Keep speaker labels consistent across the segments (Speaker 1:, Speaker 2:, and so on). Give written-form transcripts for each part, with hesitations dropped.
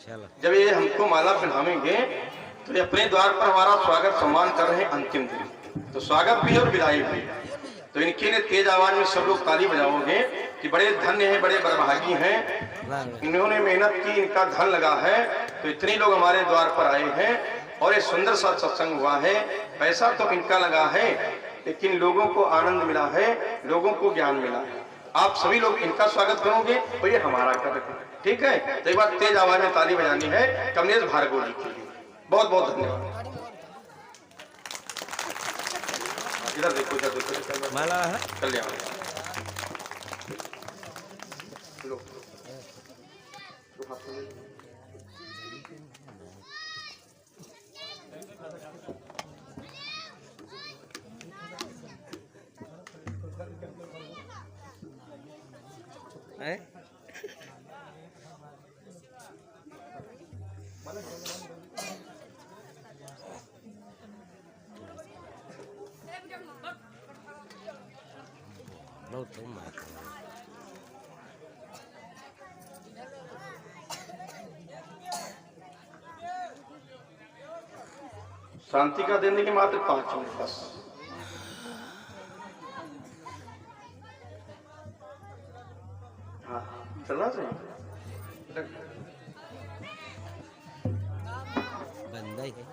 Speaker 1: जब ये हमको माला पहनावेंगे तो ये अपने द्वार पर हमारा स्वागत सम्मान कर रहे हैं अंतिम दिन, तो स्वागत भी और विदाई भी। तो इनके लिए तेज आवाज में सब लोग ताली बजाओगे कि बड़े धन्य हैं, बड़े बड़भागी हैं, इन्होंने मेहनत की, इनका धन लगा है, तो इतने लोग हमारे द्वार पर आए हैं और ये सुंदर सा सत्संग हुआ है। पैसा तो इनका लगा है लेकिन लोगों को आनंद मिला है, लोगों को ज्ञान मिला है। आप सभी लोग इनका स्वागत करोगे तो ये हमारा करोगे, ठीक है? तो एक बार तेज आवाज में ताली बजानी है कमलेश भार्गव जी के लिए। बहुत बहुत धन्यवाद। इधर देखो, इधर देखो, माला है कल्याण। शांति का देने के मात्र 5 मिनट बस। हाँ चलना चाहिए।
Speaker 2: बंदा ही है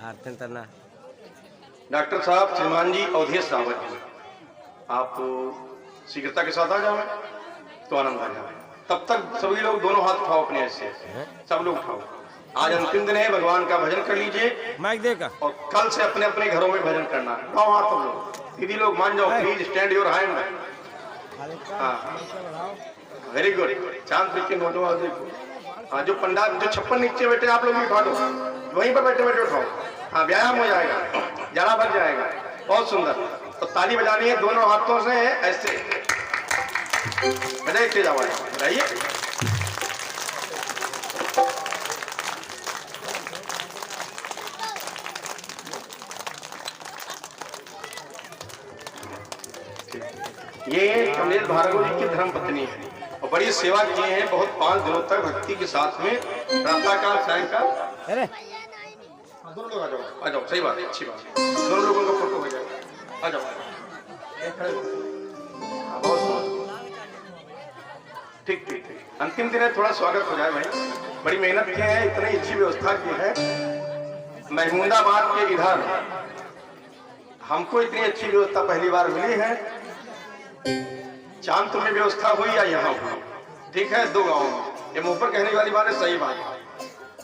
Speaker 2: आरती करना।
Speaker 1: डॉक्टर साहब श्रीमान जी अवधेश रावत जी, आप शीघ्रता के साथ आ जाओ तो आनंद आ जाए। तब तक सभी लोग दोनों हाथ उठाओ अपने ऐसे, सब लोग उठाओ। आज अंतिम दिन है, भगवान का भजन कर लीजिए
Speaker 2: माइक देगा और
Speaker 1: कल से अपने अपने घरों में भजन करना। उठाओ हाथ तुम लोग, दीदी लोग मान जाओ, please stand your hand. Very good. चांद के नोटो देखो। हाँ जो पंडाल जो 56 नीचे बैठे आप लोग भी उठा दो, वहीं पर बैठे बैठे उठाओ। हाँ व्यायाम हो जाएगा, जरा भर जाएगा। बहुत सुंदर। तो ताली बजानी है दोनों हाथों से ऐसे बजाइए, तेज आवाज बजाइए। ये कमलेश भार्गव जी की धर्मपत्नी है और बड़ी सेवा किए हैं बहुत। 5 दिनों तक भक्ति के साथ में प्रातःकाल सायंकाल। दोनों लोग आ जाओ, सही बात है, अच्छी बात है। दोनों लोगों का फोटो हो जाएगा, आ जाओ। ठीक ठीक ठीक। अंतिम दिन है, थोड़ा स्वागत हो जाए भाई। बड़ी मेहनत की है, इतनी अच्छी व्यवस्था की है। महमूदाबाद के इधर हमको इतनी अच्छी व्यवस्था पहली बार मिली है। चांदपुर में व्यवस्था हुई या यहाँ हुई, ठीक है? 2 गाँव में। ये मुंह पर कहने वाली बात है, सही बात है।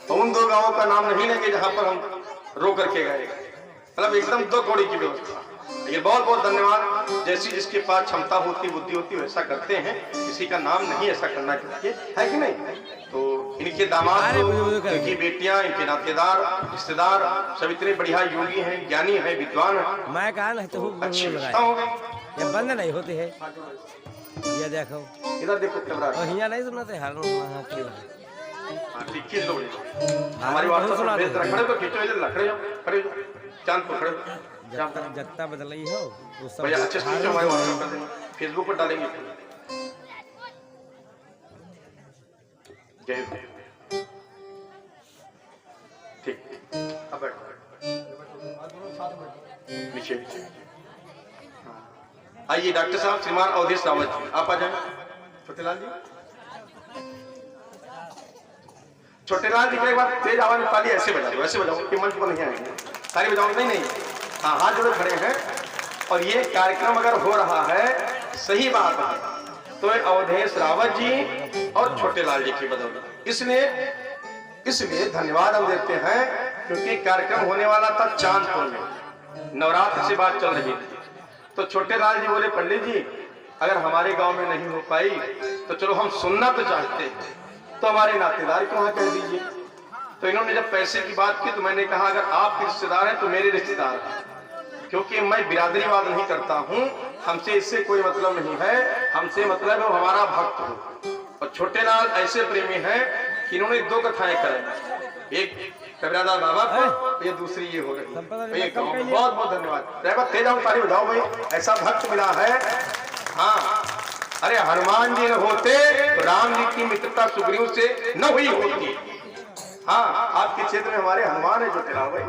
Speaker 1: तो उन 2 गाँवों का नाम नहीं लेंगे जहाँ पर हम रो करके गए, मतलब एकदम 2 कौड़ी की व्यवस्था। लेकिन बहुत बहुत धन्यवाद। जैसी जिसके पास क्षमता होती, बुद्धि होती, वैसा करते हैं। किसी का नाम नहीं ऐसा करना चाहिए, है कि नहीं? तो इनके दामाद, इनकी बेटियां, इनके नातेदार, रिश्तेदार सब इतने बढ़िया योगी हैं, ज्ञानी हैं, विद्वान हैं।
Speaker 2: मैं कहा नहीं तो
Speaker 1: अच्छी व्यवस्था हो गई।
Speaker 2: ये बंद नहीं होती है। ये देखो,
Speaker 1: इधर देखो कैमरा।
Speaker 2: यहाँ नहीं सुनाते हर
Speaker 1: खींच लो हमारी बात सुना दे। खड़े तो खींचो, इधर खड़े हो, खड़े हो, चांद पर खड़े हो।
Speaker 2: जत्ता बदलाई हो
Speaker 1: भैया अच्छे से हमारे व्हाट्सएप कर देंगे, फेसबुक पर डालेंगे। जय ठीक। अब बैठो नीचे। आइए डॉक्टर साहब श्रीमान अवधेश रावत जी, आप आ जाए। छोटेलाल जी, छोटेलाल जी के बाद तेज आवाज में ताली ऐसे बजाओ, ऐसे बजाओ कि मंच पर नहीं आएंगे। ताली बजाओ, नहीं नहीं, हाँ हाथ जोड़े खड़े हैं। और ये कार्यक्रम अगर हो रहा है, सही बात है, तो अवधेश रावत जी और छोटेलाल जी की बदौलत। इसलिए धन्यवाद हम देते हैं क्योंकि कार्यक्रम होने वाला था चांदपुर में, नवरात्र से बात चल रही थी। तो छोटेलाल जी बोले पंडित जी अगर हमारे गांव में नहीं हो पाई तो चलो हम सुनना तो चाहते हैं, तो हमारे नातेदार को वहां कह दीजिए। तो इन्होंने जब पैसे की बात की तो मैंने कहा अगर आप रिश्तेदार हैं तो मेरे रिश्तेदार हैं, क्योंकि मैं बिरादरीवाद नहीं करता हूं, हमसे इससे कोई मतलब नहीं है। हमसे मतलब है हमारा भक्त हो। और छोटेलाल ऐसे प्रेमी हैं कि इन्होंने 2 कथाएं कराई, एक कबीरादास बाबा को, ये दूसरी ये हो रही है। बहुत बहुत धन्यवाद। तेज आओ, ताली बजाओ भाई, ऐसा भक्त मिला है। हाँ अरे हनुमान जी न होते तो राम जी की मित्रता सुग्रीव से न हुई होती। हाँ, आपके क्षेत्र में हमारे हनुमान है जो तेरा भाई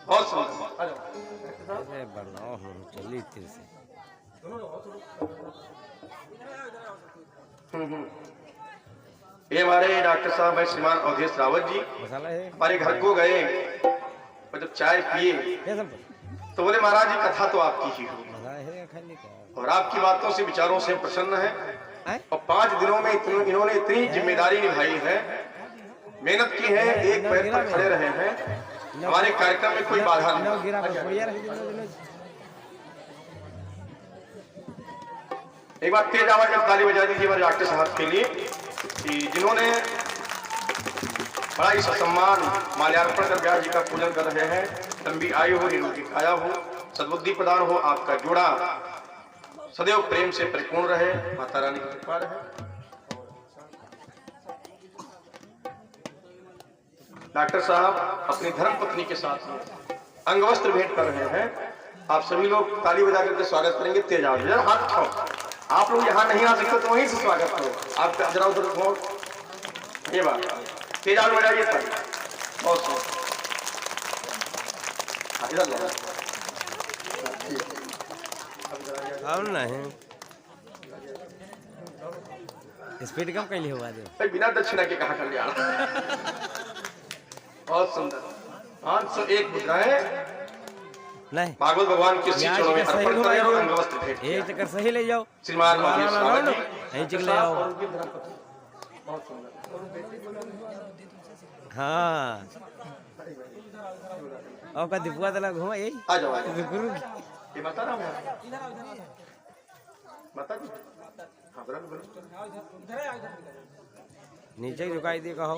Speaker 1: बहुत सुंदर।
Speaker 2: अरे बनाओ हो चली तेरे से।
Speaker 1: ये हमारे डॉक्टर साहब है श्रीमान अवधेश रावत जी।
Speaker 2: मसाला है
Speaker 1: हमारे घर को गए और जब चाय पिए
Speaker 2: क्या सब
Speaker 1: तो बोले महाराज जी कथा तो आपकी ही हो
Speaker 2: मसाला है खाने का
Speaker 1: और आपकी बातों से विचारों से प्रसन्न है।
Speaker 2: है?
Speaker 1: और 5 दिनों में इन्होंने इतनी जिम्मेदारी निभाई है, मेहनत की है, एक पैर पर खड़े रहे हैं। हमारे कार्यक्रम में कोई बाधा
Speaker 2: नो
Speaker 1: नहीं।
Speaker 2: गिरा पर बढ़िया रख दो।
Speaker 1: एक बार तेज आवाज में ताली बजा दीजिए हमारे डॉक्टर साहब के लिए कि जिन्होंने बड़ा ही सम्मान माल्यार्पण कर व्यास जी का पूजन कर रहे हैं। लंबी आयु हो, निरोगी काया हो, सद्बुद्धि प्रदान हो, आपका जोड़ा सदैव प्रेम से परिपूर्ण रहे, माता रानी की कृपा रहे। डॉक्टर साहब अपनी धर्म पत्नी के साथ अंग वस्त्र भेंट कर रहे हैं। आप सभी लोग ताली बजा करके स्वागत करेंगे। तेज आवाज में हाथ उठाओ। आप लोग यहाँ नहीं आ सकते तो वहीं से स्वागत करो। आप जरा उधर हो, ये बात तेज आवाज बजाइए ताली। बहुत सुंदर, इधर लो।
Speaker 2: और नहीं स्पीड कम कैली हुआ दे
Speaker 1: भाई बिना दक्षिणा के कहा कर जाना। बहुत सुंदर। 501 मुद्राएं
Speaker 2: नहीं
Speaker 1: भागवत भगवान के श्री चरणों में अर्पण करें और अंग वस्त्र भेंट
Speaker 2: एक चक्कर सही ले जाओ
Speaker 1: श्रीमान अवधेश रावत जी
Speaker 2: यहीं चक ले आओ।
Speaker 1: बहुत सुंदर।
Speaker 2: हाँ और का दिपुआ तला घुमा यही
Speaker 1: आ जाओ, आ जाओ।
Speaker 2: गुरु
Speaker 1: ये माता राम है माता जी। हाँ बराबर।
Speaker 2: नीचे झुकाई दे कहो।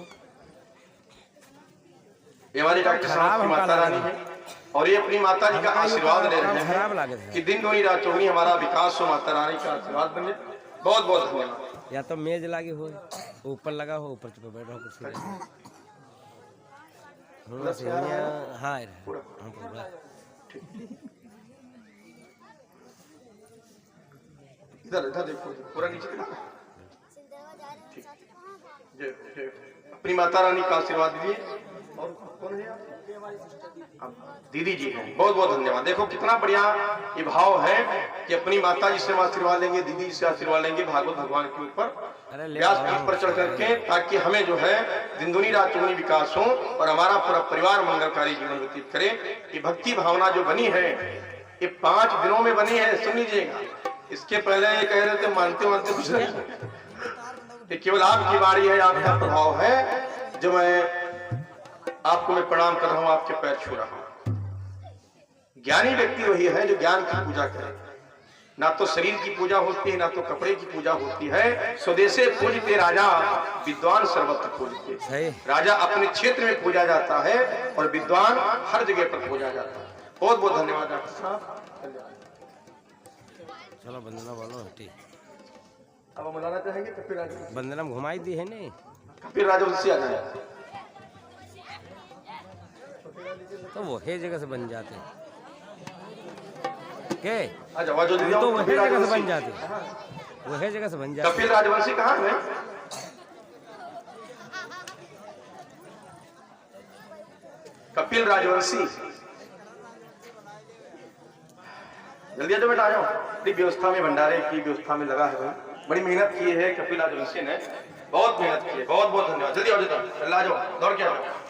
Speaker 1: ये हमारी डॉक्टर साहब की माता रानी है और ये अपनी माता जी का आशीर्वाद ले रहे हैं कि दिन दुनी रात चौगनी हमारा विकास हो, माता रानी का आशीर्वाद बने। बहुत बहुत धन्यवाद।
Speaker 2: या तो मेज लागे हो ऊपर लगा हो ऊपर चुप बैठो कुर्सी पे। हाँ पूरा
Speaker 1: इधर इधर देखो पूरा नीचे ठीक। जय अपनी माता रानी का आशीर्वाद दीजिए। और कौन है आप? दीदी जी हैं। बहुत बहुत धन्यवाद। देखो कितना बढ़िया ये भाव है कि अपनी माता जी से आशीर्वाद लेंगे, दीदी जी से आशीर्वाद लेंगे भागवत भगवान के ऊपर व्यास पीठ पर चढ़ करके, ताकि हमें जो है दिन दुनी रात चौगुनी विकास हो और हमारा पूरा परिवार मंगलकारी जीवन व्यतीत करे। ये भक्ति भावना जो बनी है ये 5 दिनों में बनी है। सुन लीजिएगा, इसके पहले ये कह रहे थे मानते मानते कुछ नहीं, केवल आपकी बारी है, आपका प्रभाव है जो मैं आपको मैं प्रणाम कर रहा हूं, आपके पैर छू रहा हूं। ज्ञानी व्यक्ति वही है जो ज्ञान की पूजा करे। ना तो शरीर की पूजा होती है, ना तो कपड़े की पूजा होती है। स्वदेशे पूजते राजा, विद्वान सर्वत्र पूजते। राजा अपने क्षेत्र में पूजा जाता है और विद्वान हर जगह पर पूजा जाता है। बहुत बहुत धन्यवाद डॉक्टर साहब।
Speaker 2: चलो बंदना बोलो हटी।
Speaker 1: अब हम बुलाना चाहेंगे कपिल राजवंशी।
Speaker 2: बंदना घुमाई दी है नहीं
Speaker 1: कपिल राजवंशी आ जाए
Speaker 2: तो वो है जगह से बन जाते के
Speaker 1: अच्छा वाजो दीदी
Speaker 2: तो वही जगह से बन जाते वही जगह से बन जाते।
Speaker 1: कपिल राजवंशी कहाँ है? कपिल राजवंशी जल्दी आ जाओ बेटा, आ जाओ। बड़ी व्यवस्था में भंडारे की व्यवस्था में लगा है, बड़ी मेहनत की है कपिल राजवंशी ने, बहुत मेहनत की है। बहुत बहुत धन्यवाद। जल्दी आओ, जल्दी आ जाओ, दौड़ के आ जाओ।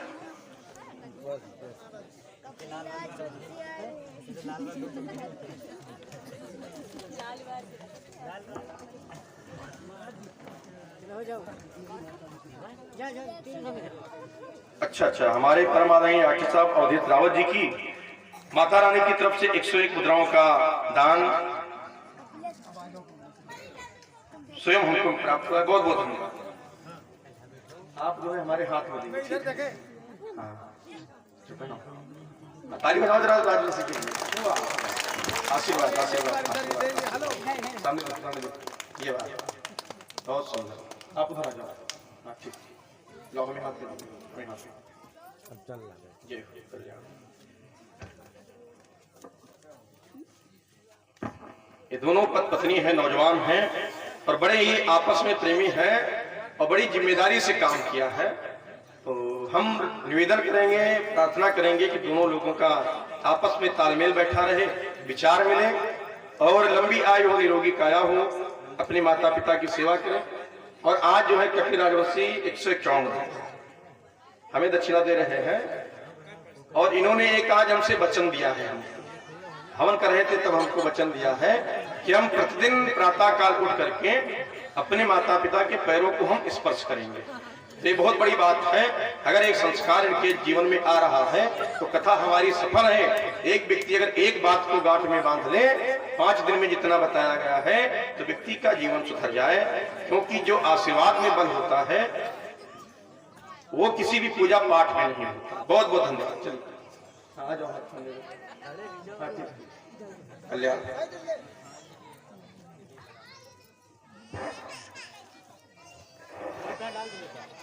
Speaker 1: अच्छा अच्छा, हमारे परम आदरणीय डॉक्टर साहब अवधेश रावत जी की माता रानी की तरफ से 101 मुद्राओं का दान स्वयं हमको प्राप्त हुआ है। बहुत बहुत धन्यवाद। आप जो है हमारे हाथ में देंगे। ताली बजाओ जरा राजवंशी के लिए। आशीर्वाद आशीर्वाद आशीर्वाद। सामने ये बात बहुत सुंदर। आप उधर आ जाओ। हाँ ठीक, लो हमें हाथ दे दो, हमें हाथ
Speaker 2: अब चल लगा
Speaker 1: ये कर जाओ। ये दोनों पत्नी है, नौजवान हैं और बड़े ही आपस में प्रेमी हैं और बड़ी जिम्मेदारी से काम किया है। तो हम निवेदन करेंगे, प्रार्थना करेंगे कि दोनों लोगों का आपस में तालमेल बैठा रहे, विचार मिले और लंबी आयु हो, निरोगी काया हो, अपने माता पिता की सेवा करें। और आज जो है कपिल राजवंशी 151 हमें दक्षिणा दे रहे हैं और इन्होंने एक आज हमसे वचन दिया है। हवन कर रहे थे तब हमको वचन दिया है कि हम प्रतिदिन प्रातः काल उठ करके अपने माता पिता के पैरों को हम स्पर्श करेंगे। तो ये बहुत बड़ी बात है। अगर एक संस्कार इनके जीवन में आ रहा है तो कथा हमारी सफल है। एक व्यक्ति अगर एक बात को गांठ में बांध ले, 5 दिन में जितना बताया गया है, तो व्यक्ति का जीवन सुधर जाए। क्योंकि जो आशीर्वाद में बंद होता है वो किसी भी पूजा पाठ में नहीं होता। बहुत बहुत धन्यवाद। चलिए आ जाओ, कल्याण।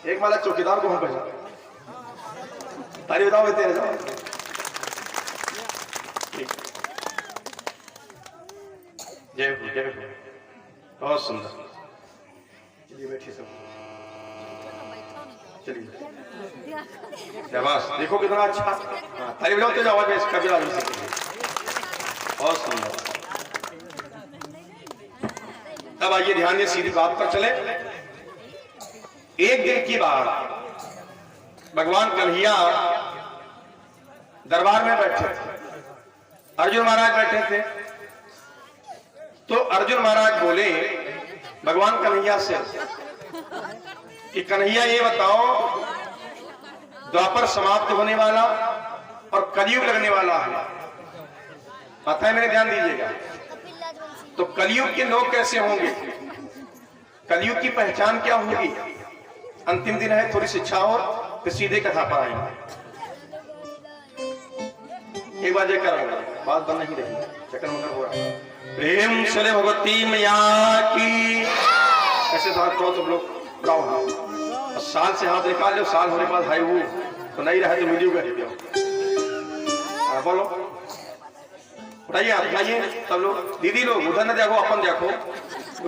Speaker 1: एक माला चौकीदार को हम बजा तारी बताओ, बेटे आ जाओ। जय हो, जय हो, बहुत सुंदर। चलिए बैठिए सब, चलिए शाबाश। देखो कितना अच्छा, हाँ ताली बजाओ तेज आवाज में। इसका भी राजू से बहुत सुंदर। तब आइए ध्यान से सीधी बात पर चले। एक दिन की बात, भगवान कन्हैया दरबार में बैठे थे, अर्जुन महाराज बैठे थे। तो अर्जुन महाराज बोले भगवान कन्हैया से कि कन्हैया ये बताओ, द्वापर समाप्त होने वाला और कलयुग लगने वाला है, पता है? मेरे ध्यान दीजिएगा। तो कलयुग के लोग कैसे होंगे, कलयुग की पहचान क्या होगी? अंतिम दिन है, थोड़ी शिक्षा और फिर सीधे कथा पर आएंगे। एक बार जयकार बात बन नहीं रही, चक्कर मकर हो रहा है। प्रेम से भगवती मैया की। ऐसे तो सब लोग बुलाओ, साल से हाथ निकाल लो, साल होने के बाद हाई वो तो नहीं रहा तो वीडियो कर दो। बोलो उठाइए हाथ, उठाइए सब लोग। दीदी लोग उधर न देखो, अपन देखो,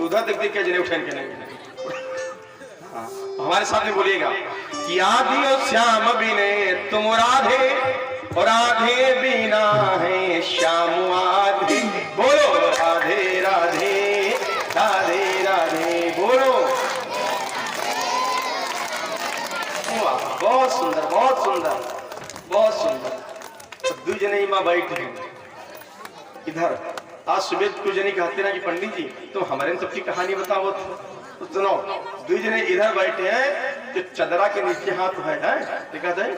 Speaker 1: उधर देख देख के जने उठन के नहीं। हाँ, हमारे साथ में बोलिएगा कि आदि और श्याम बिने तुम राधे और राधे बिना है श्याम आधे। बोलो राधे राधे राधे राधे, बोलो। बहुत सुंदर, बहुत सुंदर, बहुत सुंदर। तो 2 जने माँ बैठे हैं इधर। आज सुबह कुछ जने कहते ना कि पंडित जी तो हमारे सबकी कहानी बताओ। तो सुनो, 2 जने इधर बैठे हैं, जो चदरा के नीचे हाथ है, देखा जाए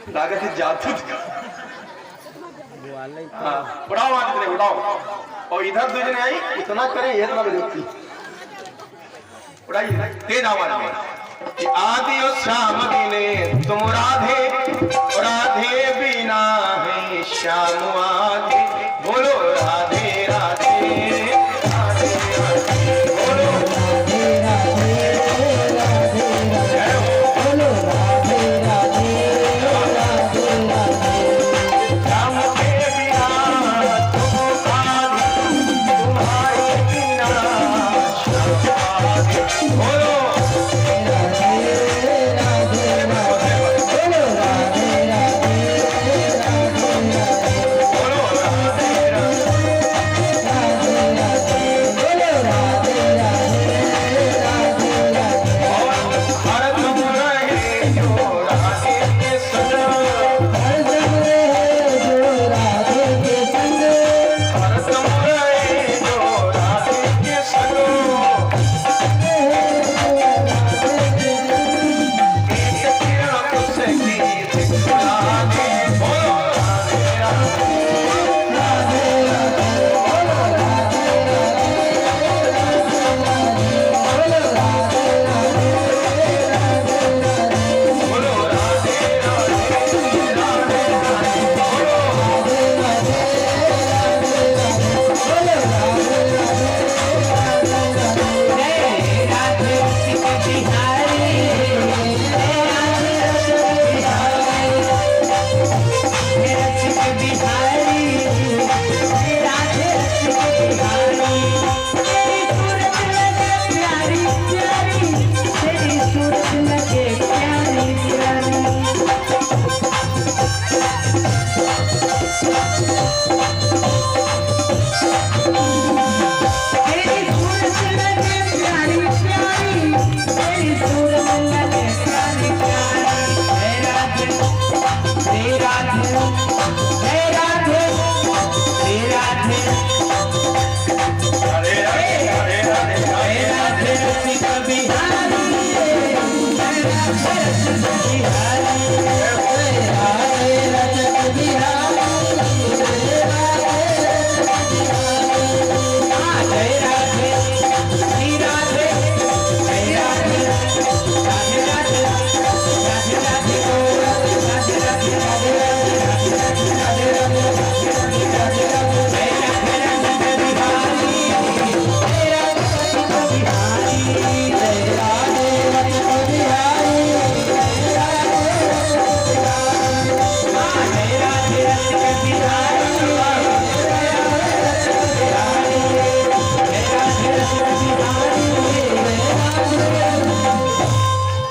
Speaker 1: लागत है जादू का। हाँ, उड़ाओ हाथ इतने, उड़ाओ। और इधर 2 जने आई, इतना करे ये इतना बजती। उड़ाइए तेज आवाज में कि आदि और श्याम बिने तुम राधे और राधे बिना है श्याम आधे। बोलो राधे राधे राधे राधे, बोलो राधे राधे राधे राधे, बोलो राधे राधे राधे राधे। श्याम के बिना तुम आधे, तुम्हारे बिना श्याम आधे। बोलो राधे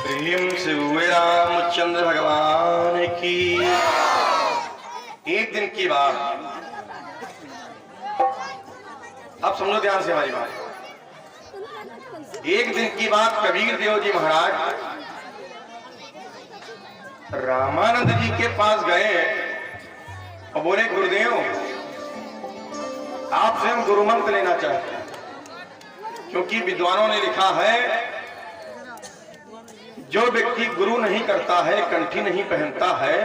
Speaker 1: प्रेम से हुए रामचंद्र भगवान की। एक दिन की बात, अब समझो ध्यान से हमारी बात। एक दिन की बात, कबीर देव जी महाराज रामानंद जी के पास गए और बोले, गुरुदेव आपसे हम गुरु मंत्र लेना चाहते हैं, क्योंकि विद्वानों ने लिखा है जो व्यक्ति गुरु नहीं करता है, कंठी नहीं पहनता है,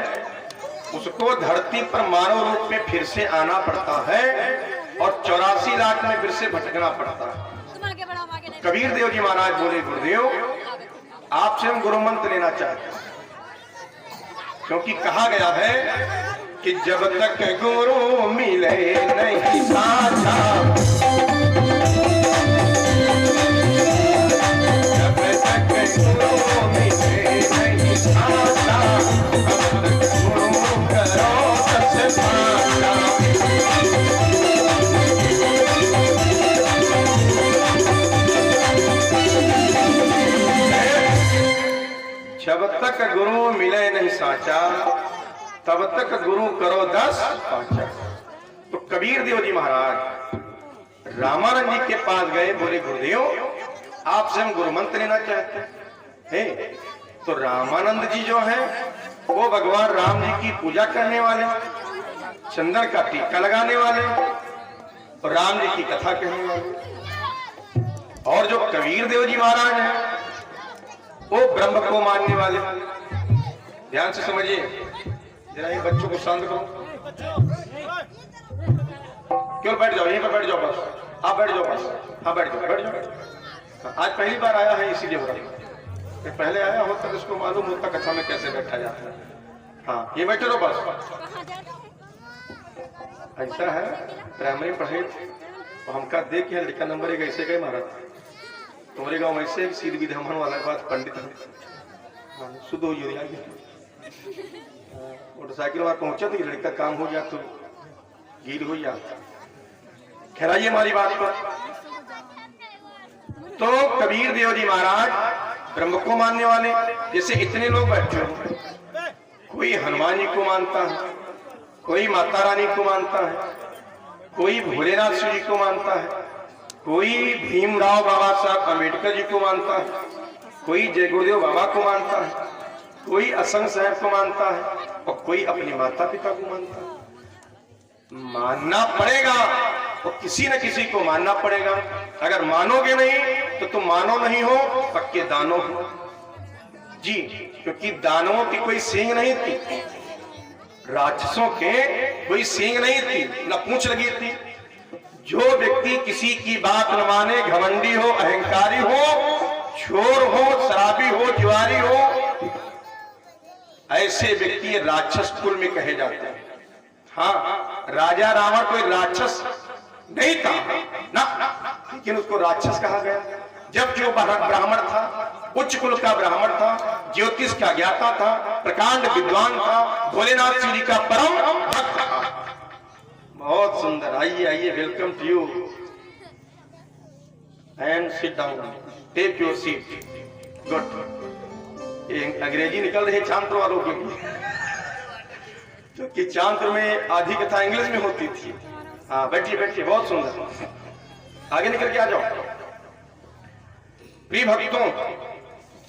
Speaker 1: उसको धरती पर मानव रूप में फिर से आना पड़ता है और 84 लाख में फिर से भटकना पड़ता है। कबीर देव जी महाराज बोले, गुरुदेव आपसे हम गुरु मंत्र लेना चाहते हैं, क्योंकि कहा गया है कि जब तक गुरु मिले नहीं साचा, जब तक गुरु मिले नहीं साचा, तब तक गुरु करो सच पाचा। जब तक गुरु मिले नहीं साचा, तब तक गुरु करो 10 पाचा। तो कबीर देव जी महाराज रामानंद जी के पास गए, बोले, गुरुदेव आपसे हम गुरु मंत्र लेना चाहते हैं। तो रामानंद जी जो हैं वो भगवान राम जी की पूजा करने वाले, चंदन का टीका लगाने वाले और राम जी की कथा कहने वाले। और जो कबीर देव जी महाराज हैं वो ब्रह्म को मानने वाले। ध्यान से समझिए, जरा ये बच्चों को शांत करो। क्यों बैठ जाओ, यहीं पर बैठ जाओ, बस आप बैठ जाओ, बस हाँ बैठ जाओ, बैठ जाओ। आज पहली बार आया है इसीलिए हो रहा है, पहले आया होता तो इसको मालूम होता कथा में कैसे बैठा जाता है। हाँ ये बैठे रहो बस। ऐसा है, प्राइमरी पढ़े तो हमका देख के लड़का नंबर 1 ऐसे गए महाराज, तुम्हारे गांव ऐसे सीध विधान वाला बात पंडित शुद्ध हो जाएगी। मोटरसाइकिल वहां पहुंचा तो लड़का काम हो गया तो गील हो गया। खैराइए हमारी बात पर। तो कबीर देव जी महाराज ब्रह्म को मानने वाले, जैसे इतने लोग बैठे हो, कोई हनुमान जी को मानता है, कोई माता रानी को मानता है, कोई भोलेनाथ शिव जी को मानता है, कोई भीमराव बाबा साहब अम्बेडकर जी को मानता है, कोई जय गुरुदेव बाबा को मानता है, कोई असंग साहब को मानता है और कोई अपने माता पिता को मानता है। मानना पड़ेगा तो किसी न किसी को मानना पड़ेगा। अगर मानोगे नहीं तो तुम मानो नहीं हो, पक्के दानो हो जी। क्योंकि दानवों की कोई सींग नहीं थी, राक्षसों के कोई सींग नहीं थी, न पूंछ लगी थी। जो व्यक्ति किसी की बात न माने, घमंडी हो, अहंकारी हो, चोर हो, शराबी हो, जुआरी हो, ऐसे व्यक्ति राक्षस कुल में कहे जाते हैं। हाँ, राजा रावण कोई राक्षस नहीं था ना, लेकिन उसको राक्षस कहा गया। जब जो ब्राह्मण था, उच्च कुल का ब्राह्मण था, ज्योतिष का ज्ञाता था, प्रकांड विद्वान था, भोलेनाथ शिव जी का परम भक्त था। बहुत सुंदर। आइए आइए, welcome to you and sit down, take your seat. Good. अंग्रेजी निकल रही है छात्र वालों की, क्योंकि छात्र में आधी कथा इंग्लिश में होती थी। हाँ बैठिए बैठिए, बहुत सुंदर। आगे निकल के आ जाओ। प्रिय भक्तों,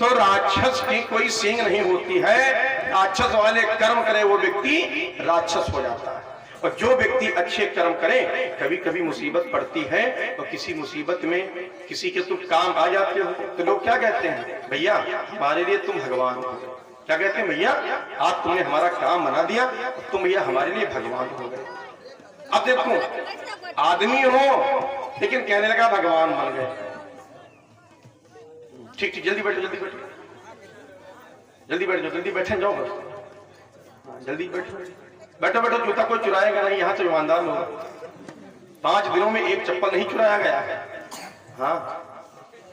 Speaker 1: तो राक्षस की कोई सींग नहीं होती है। राक्षस वाले कर्म करे वो व्यक्ति राक्षस हो जाता है। और जो व्यक्ति अच्छे कर्म करे, कभी कभी मुसीबत पड़ती है और किसी मुसीबत में किसी के तुम काम आ जाते हो तो लोग क्या कहते हैं, भैया हमारे लिए तुम भगवान हो। क्या कहते हैं, भैया आज तुमने हमारा काम बना दिया, तुम भैया हमारे लिए भगवान हो गए। अब देखो आदमी हो लेकिन कहने लगा भगवान बन गए। ठीक ठीक, जल्दी बैठो, जल्दी बैठो, जल्दी बैठ जाओ, जल्दी बैठे जाओ बस, जल्दी बैठो, बैठो बैठो। जूता कोई चुराएगा नहीं, यहाँ से ईमानदार लोग। 5 दिनों में एक चप्पल नहीं चुराया गया है। हाँ,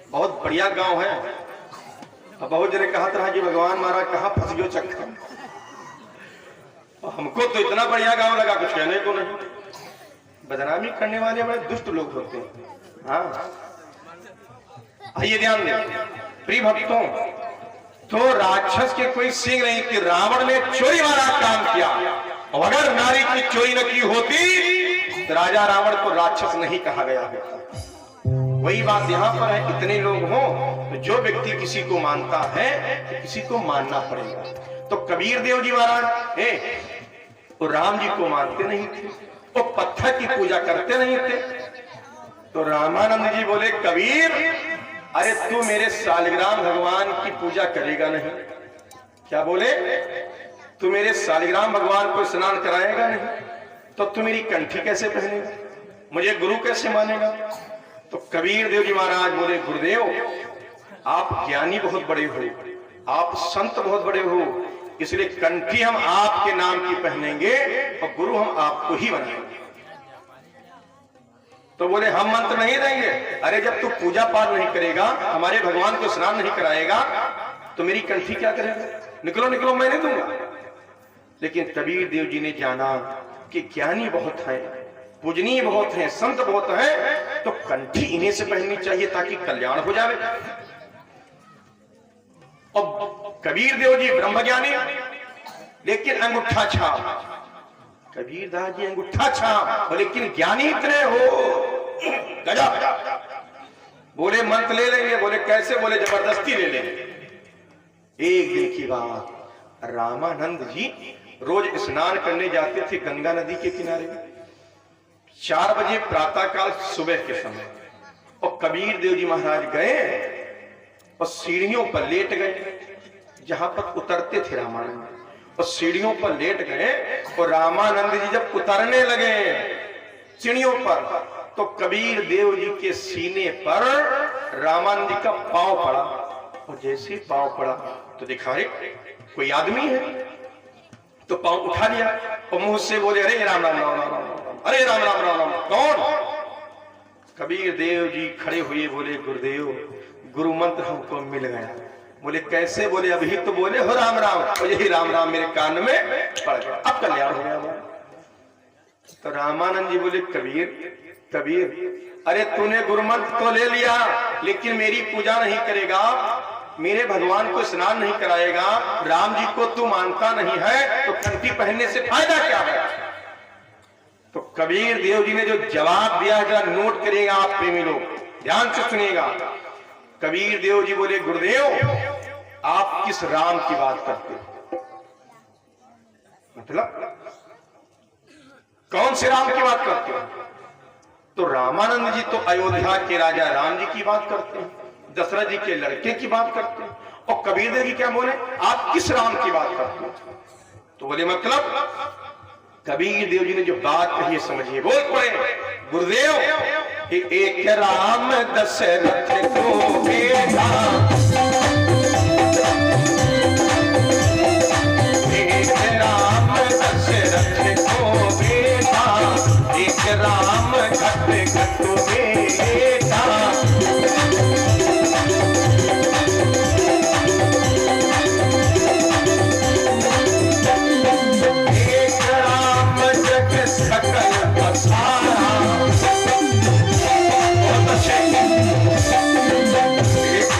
Speaker 1: बहुत बढ़िया गांव है। अब बहुत जने कहा था कि भगवान महाराज कहाँ फंस गयो चक्कर। हमको तो इतना बढ़िया गांव लगा, कुछ कहने को नहीं। बदनामी करने वाले बड़े दुष्ट लोग होते हैं। हाँ, आइए ध्यान दें प्रिय भक्तों, तो राक्षस के कोई सींग नहीं कि रावण ने चोरी वाला काम किया, और अगर नारी की चोरी न की होती तो राजा रावण को राक्षस नहीं कहा गया होता। वही बात यहाँ पर है, इतने लोग हों तो जो व्यक्ति किसी को मानता है तो किसी को मानना पड़ेगा। तो कबीर देव जी महाराज वो राम जी को मानते नहीं थे, वो पत्थर की पूजा करते नहीं थे। तो रामानंद जी बोले, कबीर अरे तू मेरे सालिग्राम भगवान की पूजा करेगा नहीं? क्या बोले, तू मेरे सालिग्राम भगवान को स्नान कराएगा नहीं? तो तू मेरी कंठी कैसे पहनेगा, मुझे गुरु कैसे मानेगा? तो कबीर देव जी महाराज बोले, गुरुदेव आप ज्ञानी बहुत बड़े हो, आप संत बहुत बड़े हो, इसलिए कंठी हम आपके नाम की पहनेंगे और गुरु हम आपको ही बनाएंगे। तो बोले हम मंत्र नहीं देंगे। अरे जब तू पूजा पाठ नहीं करेगा, हमारे भगवान को स्नान नहीं कराएगा, तो मेरी कंठी क्या करेगा? निकलो निकलो, मैं नहीं दूंगा। लेकिन कबीर देव जी ने जाना कि ज्ञानी बहुत है, पूजनीय बहुत है, संत बहुत है, तो कंठी इन्हें से पहननी चाहिए ताकि कल्याण हो जाए। और कबीर देव जी ब्रह्मज्ञानी लेकिन अंगूठा छाप, कबीर दास जी अंगूठा छाप लेकिन ज्ञानी इतने हो गजब। बोले मंत्र ले लेंगे, बोले कैसे? बोले जबरदस्ती ले लेंगे। एक दिन की बात, रामानंद जी रोज स्नान करने जाते थे गंगा नदी के किनारे। 4 बजे प्रातः काल सुबह के समय, और कबीर देव जी महाराज गए और सीढ़ियों पर लेट गए जहां पर उतरते थे रामानंद, और सीढ़ियों पर लेट गए। और रामानंद जी जब उतरने लगे सीढ़ियों पर, तो कबीर देव जी के सीने पर रामानंद जी का पांव पड़ा, और जैसे पांव पड़ा तो दिखा रे कोई आदमी है। तो पांव उठा लिया और मुंह से बोले, अरे राम राम राम राम राम, अरे राम राम राम राम। कौन? कबीर देव जी खड़े हुए, बोले गुरुदेव गुरु मंत्र हमको मिल गया। बोले कैसे? बोले अभी तो बोले हो राम राम, और यही राम राम मेरे कान में पड़ गया, अब कल्याण हो गया। तो रामानंद जी बोले, कबीर कबीर अरे तूने गुरु मंत्र तो ले लिया, लेकिन मेरी पूजा नहीं करेगा, मेरे भगवान को स्नान नहीं कराएगा, राम जी को तू मानता नहीं है, तो कंठी पहनने से फायदा क्या है? तो कबीर देव जी ने जो जवाब दिया है, जरा नोट करिएगा आप प्रेमी लोग, ध्यान से सुनिएगा। कबीर देव जी बोले, गुरुदेव आप किस राम की बात करते हो? मतलब कौन से राम की बात करते हो? तो रामानंद जी तो अयोध्या के राजा राम जी की बात करते हैं, दशरथ जी के लड़के की बात करते हैं। और कबीर देव जी क्या बोले, आप किस राम की बात करते हो? तो बोले मतलब कबीर देव जी ने जो बात कही है समझिए, बोल पड़े, गुरुदेव एक राम दशरथ को बेटा, एक राम दशरथ को बेटा, एक राम घट घट बेटा। एक राम जग सकल पसारा, एक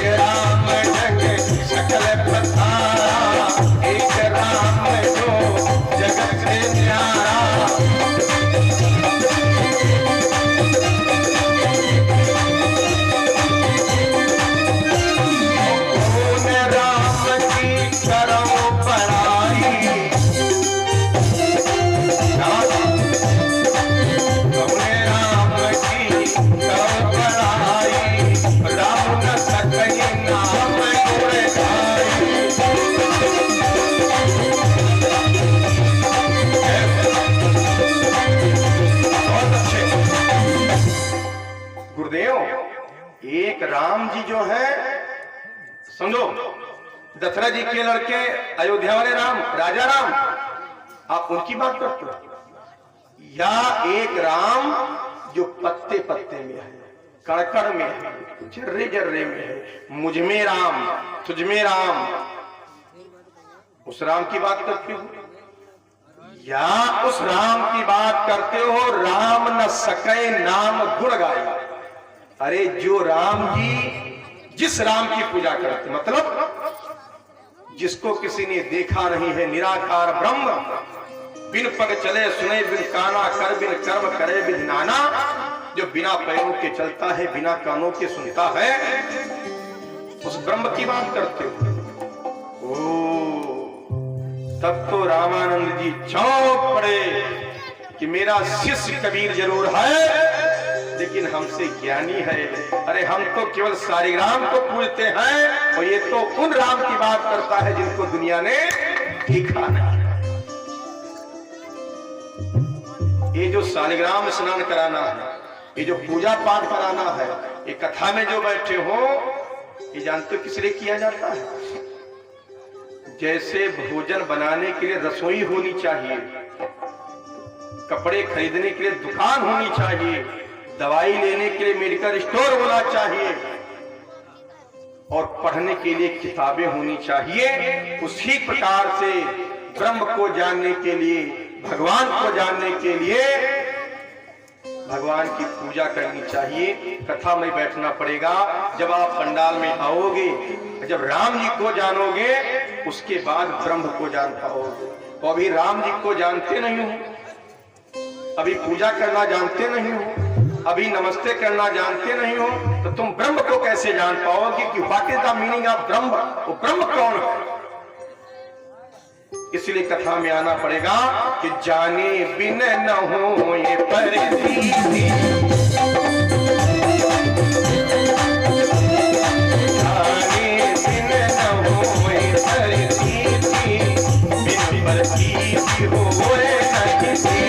Speaker 1: एक राम जी जो है, समझो दशरथ जी के लड़के अयोध्या वाले राम, राजा राम, आप उनकी बात करते हो, या एक राम जो पत्ते पत्ते में है, कड़कड़ में है, जर्रे जर्रे में है, मुझ में राम तुझ में राम, उस राम की बात करते हो, या उस राम की बात करते हो राम न सके नाम गुण गाए। अरे जो राम जी, जिस राम की पूजा करते, मतलब जिसको किसी ने देखा नहीं है, निराकार ब्रह्म, बिन पग चले सुने बिन काना, कर बिन कर्म करे बिन नाना, जो बिना पैरों के चलता है, बिना कानों के सुनता है, उस ब्रह्म की बात करते हो। ओ तब तो रामानंद जी चौंक पड़े कि मेरा शिष्य कबीर जरूर है, लेकिन हमसे ज्ञानी है। अरे हम तो केवल सारी राम को पूजते हैं, और ये तो उन राम की बात करता है जिनको दुनिया ने देखा नहीं। ये जो सालिग्राम स्नान कराना है, ये जो पूजा पाठ कराना है, ये कथा में जो बैठे हो, ये जानते हो किस लिए किया जाता है? जैसे भोजन बनाने के लिए रसोई होनी चाहिए, कपड़े खरीदने के लिए दुकान होनी चाहिए, दवाई लेने के लिए मेडिकल स्टोर होना चाहिए, और पढ़ने के लिए किताबें होनी चाहिए, उसी प्रकार से ब्रह्म को जानने के लिए, भगवान को जानने के लिए भगवान की पूजा करनी चाहिए। कथा में बैठना पड़ेगा। जब आप पंडाल में आओगे, जब राम जी को जानोगे, उसके बाद ब्रह्म को जान पाओगे। तो अभी राम जी को जानते नहीं हो, अभी पूजा करना जानते नहीं हो, अभी नमस्ते करना जानते नहीं हो, तो तुम ब्रह्म को कैसे जान पाओगे कि what is the meaning of ब्रह्म? वो ब्रह्म कौन है? इसलिए कथा में आना पड़ेगा कि जाने बिन न हो ये परसीती, जाने बिन न हो ये परसीती, बिन परसीती हो न किसी।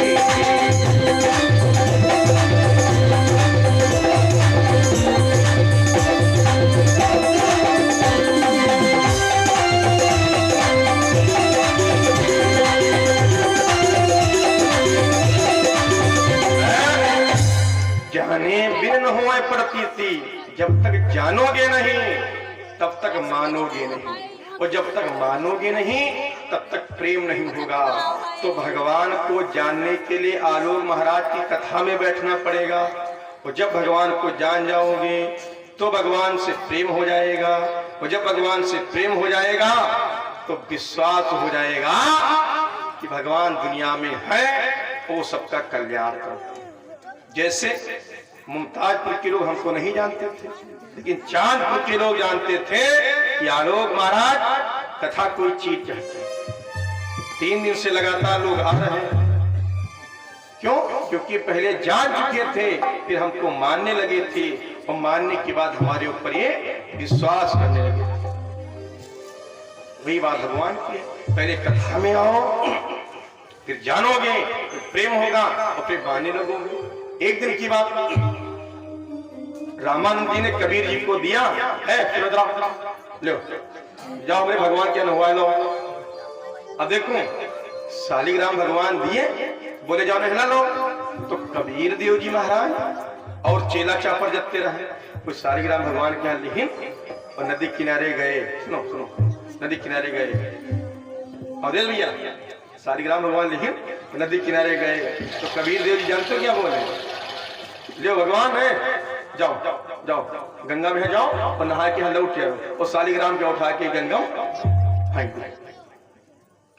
Speaker 1: जाने बिन न होए प्रतीति, जब तक जानोगे नहीं तब तक मानोगे नहीं, और जब तक मानोगे नहीं तब तक प्रेम नहीं होगा। तो भगवान को जानने के लिए आलोक महाराज की कथा में बैठना पड़ेगा, और जब भगवान को जान जाओगे तो भगवान से प्रेम हो जाएगा, और जब भगवान से प्रेम हो जाएगा तो विश्वास हो जाएगा कि भगवान दुनिया में है, वो सबका कल्याण करते। जैसे मुमताजपुर के लोग हमको नहीं जानते थे, लेकिन चांदपुर के लोग जानते थे कि आलोक महाराज कथा कोई चीज चाहते हैं। 3 दिन से लगातार लोग आ रहे हैं। क्यों? क्योंकि पहले जान चुके थे, फिर हमको मानने लगे थे, और मानने के बाद हमारे ऊपर ये विश्वास करने लगे थे। वही बात भगवान की है। पहले कथा में आओ, फिर जानोगे, फिर प्रेम होगा, और फिर मानने लगोगे। एक दिन की बात, रामानंद जी ने कबीर जी को दिया है, लो जाओ मेरे भगवान क्या हुआ लो। अब देखो सालिग्राम भगवान दिए, बोले जाओ नहला लो। तो कबीर देव जी महाराज और चेला चापर जत्ते रहे, कुछ सालिग्राम भगवान के यहाँ लिखिन, और नदी किनारे गए। सुनो सुनो, नदी किनारे गए, और देख भैया सालिग्राम भगवान लिखिन, नदी किनारे गए। तो कबीर देव जी जानते क्या बोले? ले भगवान है, जाओ जाओ जाओ गंगा में जाओ और नहा के लौट आओ, और सालिग्राम के उठा के गंगा फेंक दो।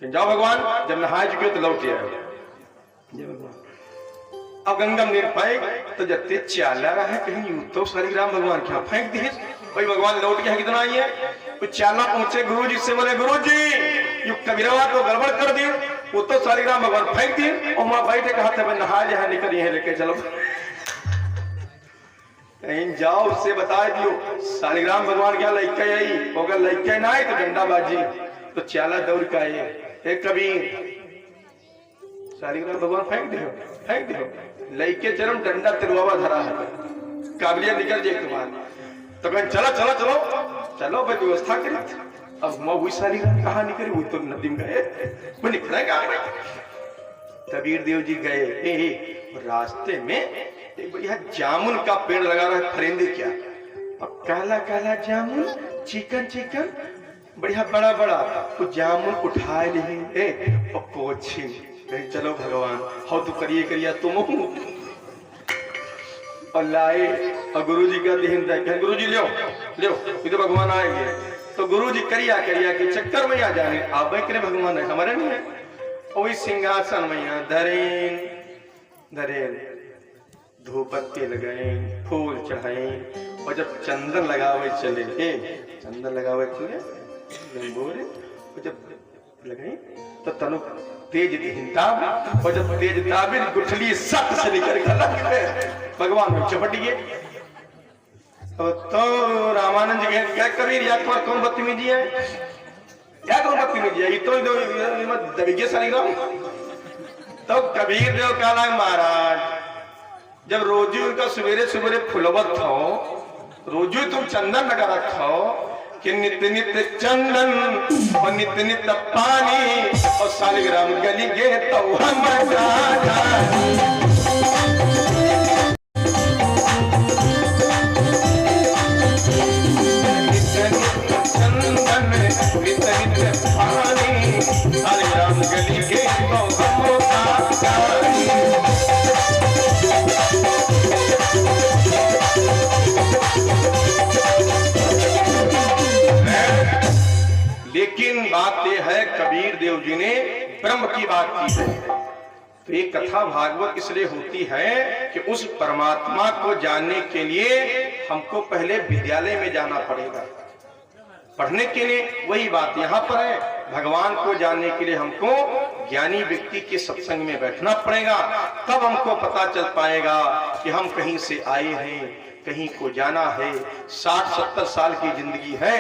Speaker 1: जाओ भगवान, जब नहा चुके तो लौट आओ। अब गंगा में पाए तो जत्ते चाला रहा है, कहीं तो सालिग्राम भगवान क्या फेंक दिए। भाई भगवान लौट गया कितना आई है, कुछ चाला पहुंचे गुरु जी से, बोले गुरु जी यू कबीरवा तो गड़बड़ कर दी, वो तो सालिग्राम भगवान फेंक दिए, और माँ बैठे कहा था नहा जहां निकल यहीं लेके चलो। कहीं जाओ उससे बता दियो सालिग्राम भगवान क्या लइका आई, अगर लइका ना आए तो डंडा बाजी, तो चाला दौड़ का आए। कबीर सालिग्राम भगवान फेंक दियो, फेंक दियो, लइके चरम डंडा तिरुआवा धरा है, काबिलियत निकल जाए तुम्हारी। तो कहें चलो चलो चलो चलो भाई व्यवस्था करी। अब मैं वही सारी कहानी करी, वो तो नदी में गए वो निकलेगा। कबीर देव जी गए, रास्ते में एक बढ़िया जामुन का पेड़ लगा रहा है, खरीदे क्या, अब काला काला जामुन चिकन चिकन बढ़िया बड़ा बड़ा, वो जामुन उठाए लिए और पोछे। चलो भगवान हो तो करिए करिए तुम, और लाए और गुरु जी का देहन, गुरु जी लो लो इधर भगवान आएंगे। तो गुरु जी करिया करिया के चक्कर में आ जाने, आप करे भगवान है हमारे नहीं है। वही सिंहासन मैया धरेन धरेन, धूपत्ती लगाए, फूल चढ़ाए, और जब चंदन लगावे चले, चंदन लगावे चले बोले, और जब लगाए तो तनु तेज ताब, और जब तेज ताबिन गुठली सट से निकल गया, भगवान में चपट गए। तो रामानंद जी क्या कबीर या तुम्हारा कौन बदतमीजी है, क्या कौन बदतमीजी है, ये तो दबिगे सारी ग्राम। तो कबीर देव का नाम महाराज, जब रोजू उनका सवेरे सवेरे फुलवत हो, रोजू तुम चंदन लगा रखो कि नित्य नित्य चंदन और नित्य नित्य पानी और सालिग्राम गली गे तो हम नित्य नित्य चंदन नित्य नित्य पानी सालिग्राम गली गे तो हम लेकिन बात यह है कबीर देव जी ने ब्रह्म की बात की है। तो ये कथा भागवत इसलिए होती है कि उस परमात्मा को जानने के लिए हमको पहले विद्यालय में जाना पड़ेगा, पढ़ने के लिए। वही बात यहाँ पर है, भगवान को जानने के लिए हमको ज्ञानी व्यक्ति के सत्संग में बैठना पड़ेगा, तब हमको पता चल पाएगा कि हम कहीं से आए हैं, कहीं को जाना है। 60-70 साल की जिंदगी है,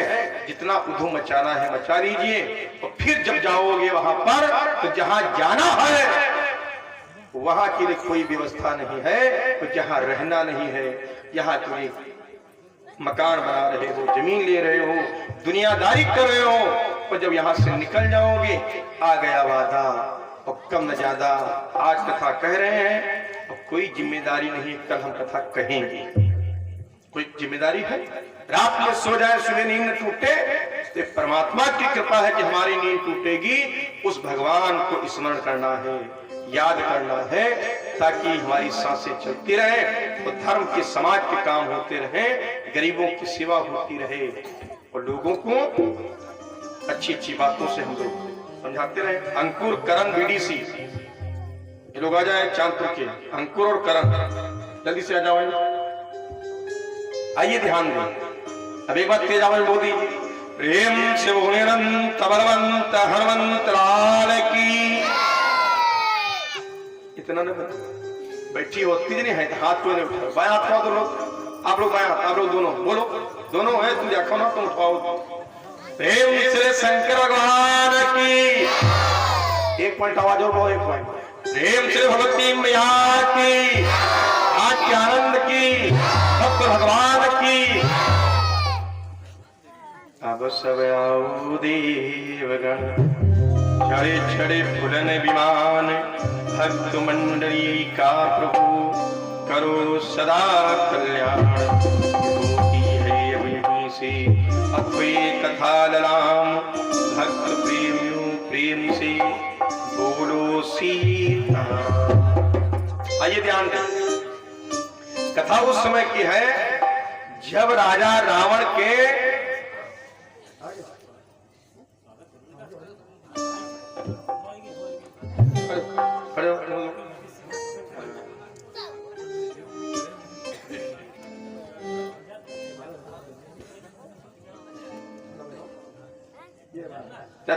Speaker 1: जितना उधम मचाना है मचा लीजिए, और फिर जब जाओगे वहां पर तो जहां जाना है वहां के लिए कोई व्यवस्था नहीं है, तो जहां रहना नहीं है, यहाँ तुम मकान बना रहे हो, जमीन ले रहे हो, दुनियादारी कर रहे हो, और जब यहाँ से निकल जाओगे आ गया वादा और कम न ज्यादा। आज कथा कह रहे हैं और कोई जिम्मेदारी नहीं, कल हम कथा कहेंगे, कोई जिम्मेदारी है। रात में सो जाए सुबह नींद न टूटे, तो परमात्मा की कृपा है कि हमारी नींद टूटेगी। उस भगवान को स्मरण करना है, याद करना है, ताकि हमारी सांसें चलती रहे, तो धर्म के समाज के काम होते रहे, गरीबों की सेवा होती रहे, और लोगों को अच्छी अच्छी बातों से हम लोग समझाते रहे। अंकुर करण बीडीसी, ये लोग आ जाए चांदपुर के, अंकुर और करण जल्दी से आ जाओ। आइए ध्यान दें, अब एक बात तेज आवाज बोल दी, प्रेम से बोले अनंत बलवंत हनुमंत लाल की। इतना न बैठी होती नहीं है, हाथ क्यों नहीं उठाओ, बाया हाथ उठाओ, दोनों आप लोग बाया हाथ, आप लोग दोनों बोलो, दोनों है तुम देखो ना, तुम उठाओ। प्रेम से शंकर भगवान की, एक पॉइंट आवाज और बोलो, एक पॉइंट। प्रेम से भगवती मैया की, आज के आनंद की, भक्त भगवान की। अब सब आओ देवगण, छड़े छड़े फुलन विमान, भक्त मंडली का प्रभु करो सदा कल्याण। होती है अब यहीं से अथवे कथा ललाम, भक्त प्रेमियों प्रेम से बोलो सीता। आइए ध्यान दें, कथा उस समय की है जब राजा रावण के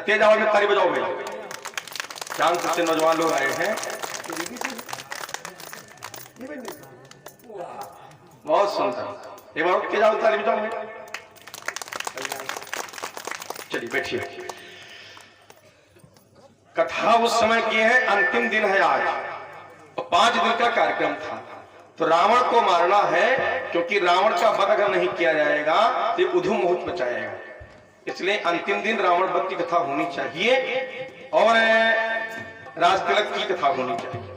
Speaker 1: तेज आवाज में ताली बजाओ भाई, चांद से नौजवान लोग आए हैं, बहुत सुंदर। एक बार तेज आवाज ताली बजाओ भाई, चलिए बैठिए। कथा उस समय की है, अंतिम दिन है आज, और 5 दिन का कार्यक्रम था। तो रावण को मारना है क्योंकि रावण का वध अगर नहीं किया जाएगा तो उधम मुहूर्त बचाएगा। इसलिए अंतिम दिन रावण वध की कथा होनी चाहिए और राज तिलक की कथा होनी चाहिए।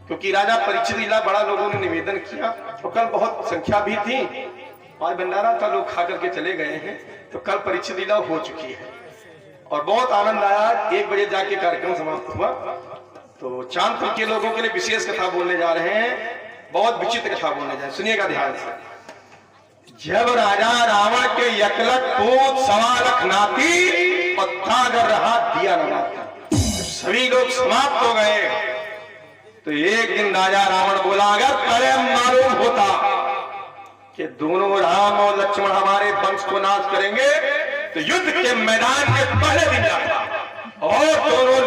Speaker 1: क्योंकि राजा परीक्षित लीला बड़ा लोगों ने निवेदन किया तो कल बहुत संख्या भी थी, आज भंडारा था, लोग खा करके चले गए हैं, तो कल परीक्षित लीला हो चुकी है और बहुत आनंद आया। 1 बजे जाके कार्यक्रम समाप्त हुआ। तो चांदपुर के लोगों के लिए विशेष कथा बोलने जा रहे हैं, बहुत विचित्र कथा बोलने जा रहे हैं, सुनिएगा ध्यान से। जब राजा रावण के यकलक पूत 1.25 लाख नाती और थागर रहा दिया न जाता, सभी लोग समाप्त हो गए। तो एक दिन राजा रावण बोला, अगर पहले मालूम होता कि दोनों राम और लक्ष्मण हमारे वंश को नाश करेंगे तो युद्ध के मैदान के पहले दिन जाता और दोनों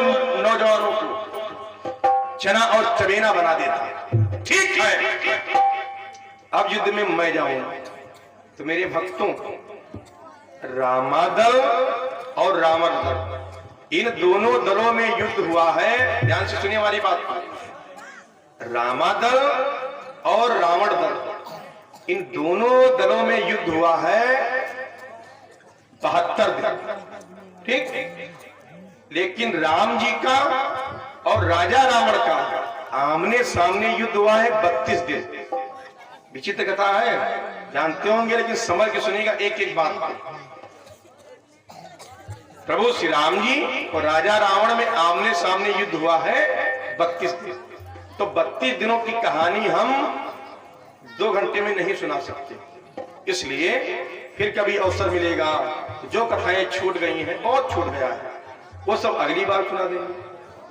Speaker 1: नौजवानों को चना और चबेना बना देता। ठीक है, अब युद्ध में मैं जाऊंगा। तो मेरे भक्तों, रामादल और रावण दल, इन दोनों दलों में युद्ध हुआ है। ध्यान से सुनिए हमारी बात। रामादल और रावण दल, इन दोनों दलों में युद्ध हुआ है 72 दिन। ठीक, लेकिन राम जी का और राजा रावण का आमने सामने युद्ध हुआ है 32 दिन। विचित्र कथा है, जानते होंगे, लेकिन समझ के सुनिएगा एक एक बात। प्रभु श्री राम जी और राजा रावण में आमने सामने युद्ध हुआ है 32 दिन। तो 32 दिनों की कहानी हम 2 घंटे में नहीं सुना सकते, इसलिए फिर कभी अवसर मिलेगा। जो कथाएं छूट गई हैं, बहुत छूट गया है, वो सब अगली बार सुना देंगे।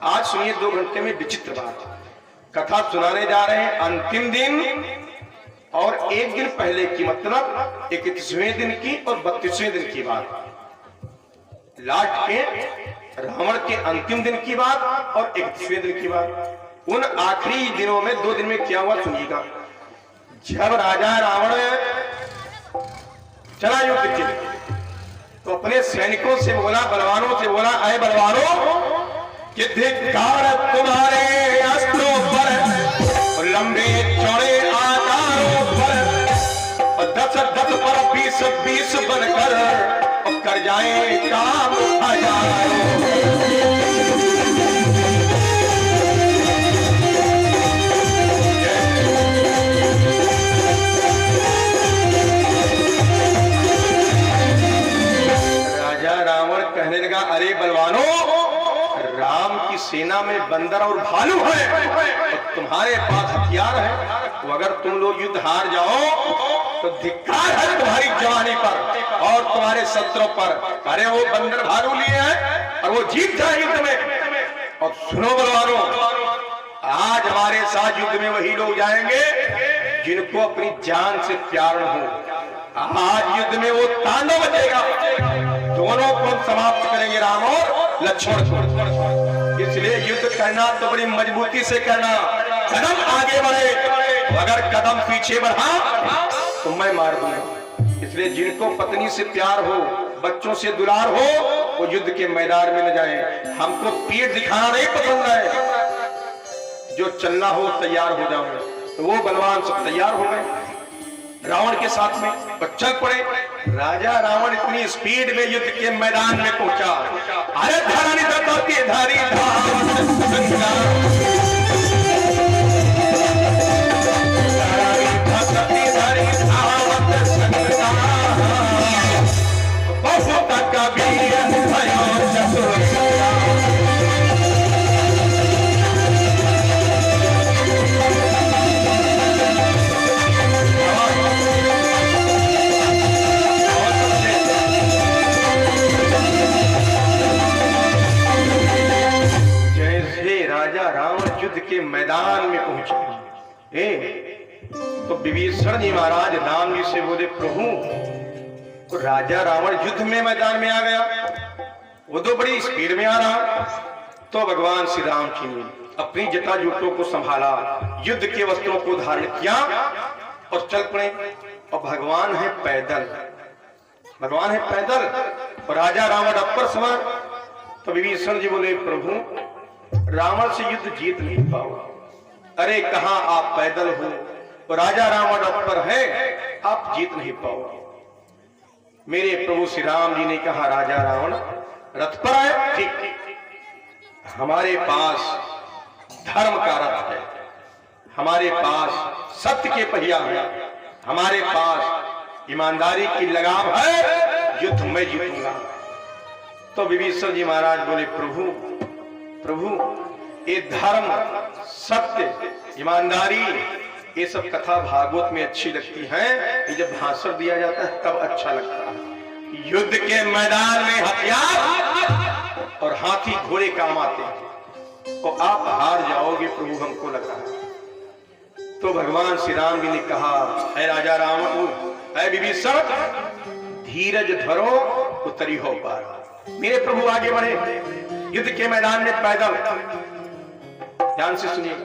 Speaker 1: आज सुनिए 2 घंटे में विचित्र बात। कथा सुनाने जा रहे हैं अंतिम दिन और 1 दिन पहले की, मतलब 31वें दिन की और 32वें दिन की बात। लास्ट के रावण के अंतिम दिन की बात और 31वें दिन की बात। उन आखिरी दिनों में 2 दिन में क्या हुआ सुनिएगा। जब राजा रावण चला युद्ध के लिए तो अपने सैनिकों से बोला, बलवानों से बोला, आए बलवानों, कि धिक्कार तुम्हारे अस्त्रों पर, लंबे चौड़े आकारों पर, और 10-10 पर 20-20 बनकर और कर जाए काम हजारों। कहने लगा, अरे बलवानों, राम की सेना में बंदर और भालू है और तुम्हारे पास हथियार है, तो अगर तुम लोग युद्ध हार जाओ तो धिक्कार है तुम्हारी जवानी पर और तुम्हारे शस्त्रों पर। अरे वो बंदर भालू लिए हैं और वो जीत जाए युद्ध में। और सुनो बलवानों, आज हमारे साथ युद्ध में वही लोग जाएंगे जिनको अपनी जान से प्यार न हो। आज युद्ध में वो तांडव बचेगा, दोनों को समाप्त करेंगे, राम और लक्ष्मण को। इसलिए युद्ध करना तो बड़ी मजबूती से करना, कदम आगे बढ़े, अगर कदम पीछे बढ़ा तो मैं मार दूंगा। इसलिए जिनको पत्नी से प्यार हो, बच्चों से दुलार हो, वो युद्ध के मैदान में न जाए। हमको पीठ दिखाना नहीं पसंद है, जो चलना हो तैयार हो जाओ। तो वो बलवान सब तैयार हो गए रावण के साथ में, चल पड़े। राजा रावण इतनी स्पीड में युद्ध के मैदान में पहुंचा, अरे धारी धारी के मैदान में पहुंचे तो विभीषण जी महाराज राम जी से बोले, प्रभु, तो राजा रावण युद्ध में मैदान में आ गया, वो तो बड़ी स्पीड में आ रहा। तो भगवान श्री राम जी ने अपनी जटाजूटों को संभाला, युद्ध के वस्त्रों को धारण किया और चल पड़े। और भगवान है पैदल, भगवान है पैदल और राजा रावण अपर सवार। तो विभीषण जी बोले, प्रभु, रावण से युद्ध जीत नहीं पाओ। अरे कहां आप पैदल हो, तो राजा रावण अपर है आप जीत नहीं पाओगे। मेरे प्रभु श्री राम जी ने कहा, राजा रावण रथ पर आए, ठीक, हमारे पास धर्म का रथ है, हमारे पास सत्य के पहिया है, हमारे पास ईमानदारी की लगाम है, युद्ध में जीतूंगा। तो विभीषण जी महाराज बोले, प्रभु प्रभु ये धर्म सत्य ईमानदारी ये सब कथा भागवत में अच्छी लगती है, ये जब भाषण दिया जाता है तब अच्छा लगता है। युद्ध के मैदान में हथियार और हाथी घोड़े काम आते हैं, तो आप हार जाओगे प्रभु, हमको लग रहा है। तो भगवान श्री राम जी ने कहा, है राजा रावण, है विभीषण, धीरज धरो उतरी हो पार। मेरे प्रभु आगे बढ़े युद्ध के मैदान में पैदल, ध्यान से सुनिए,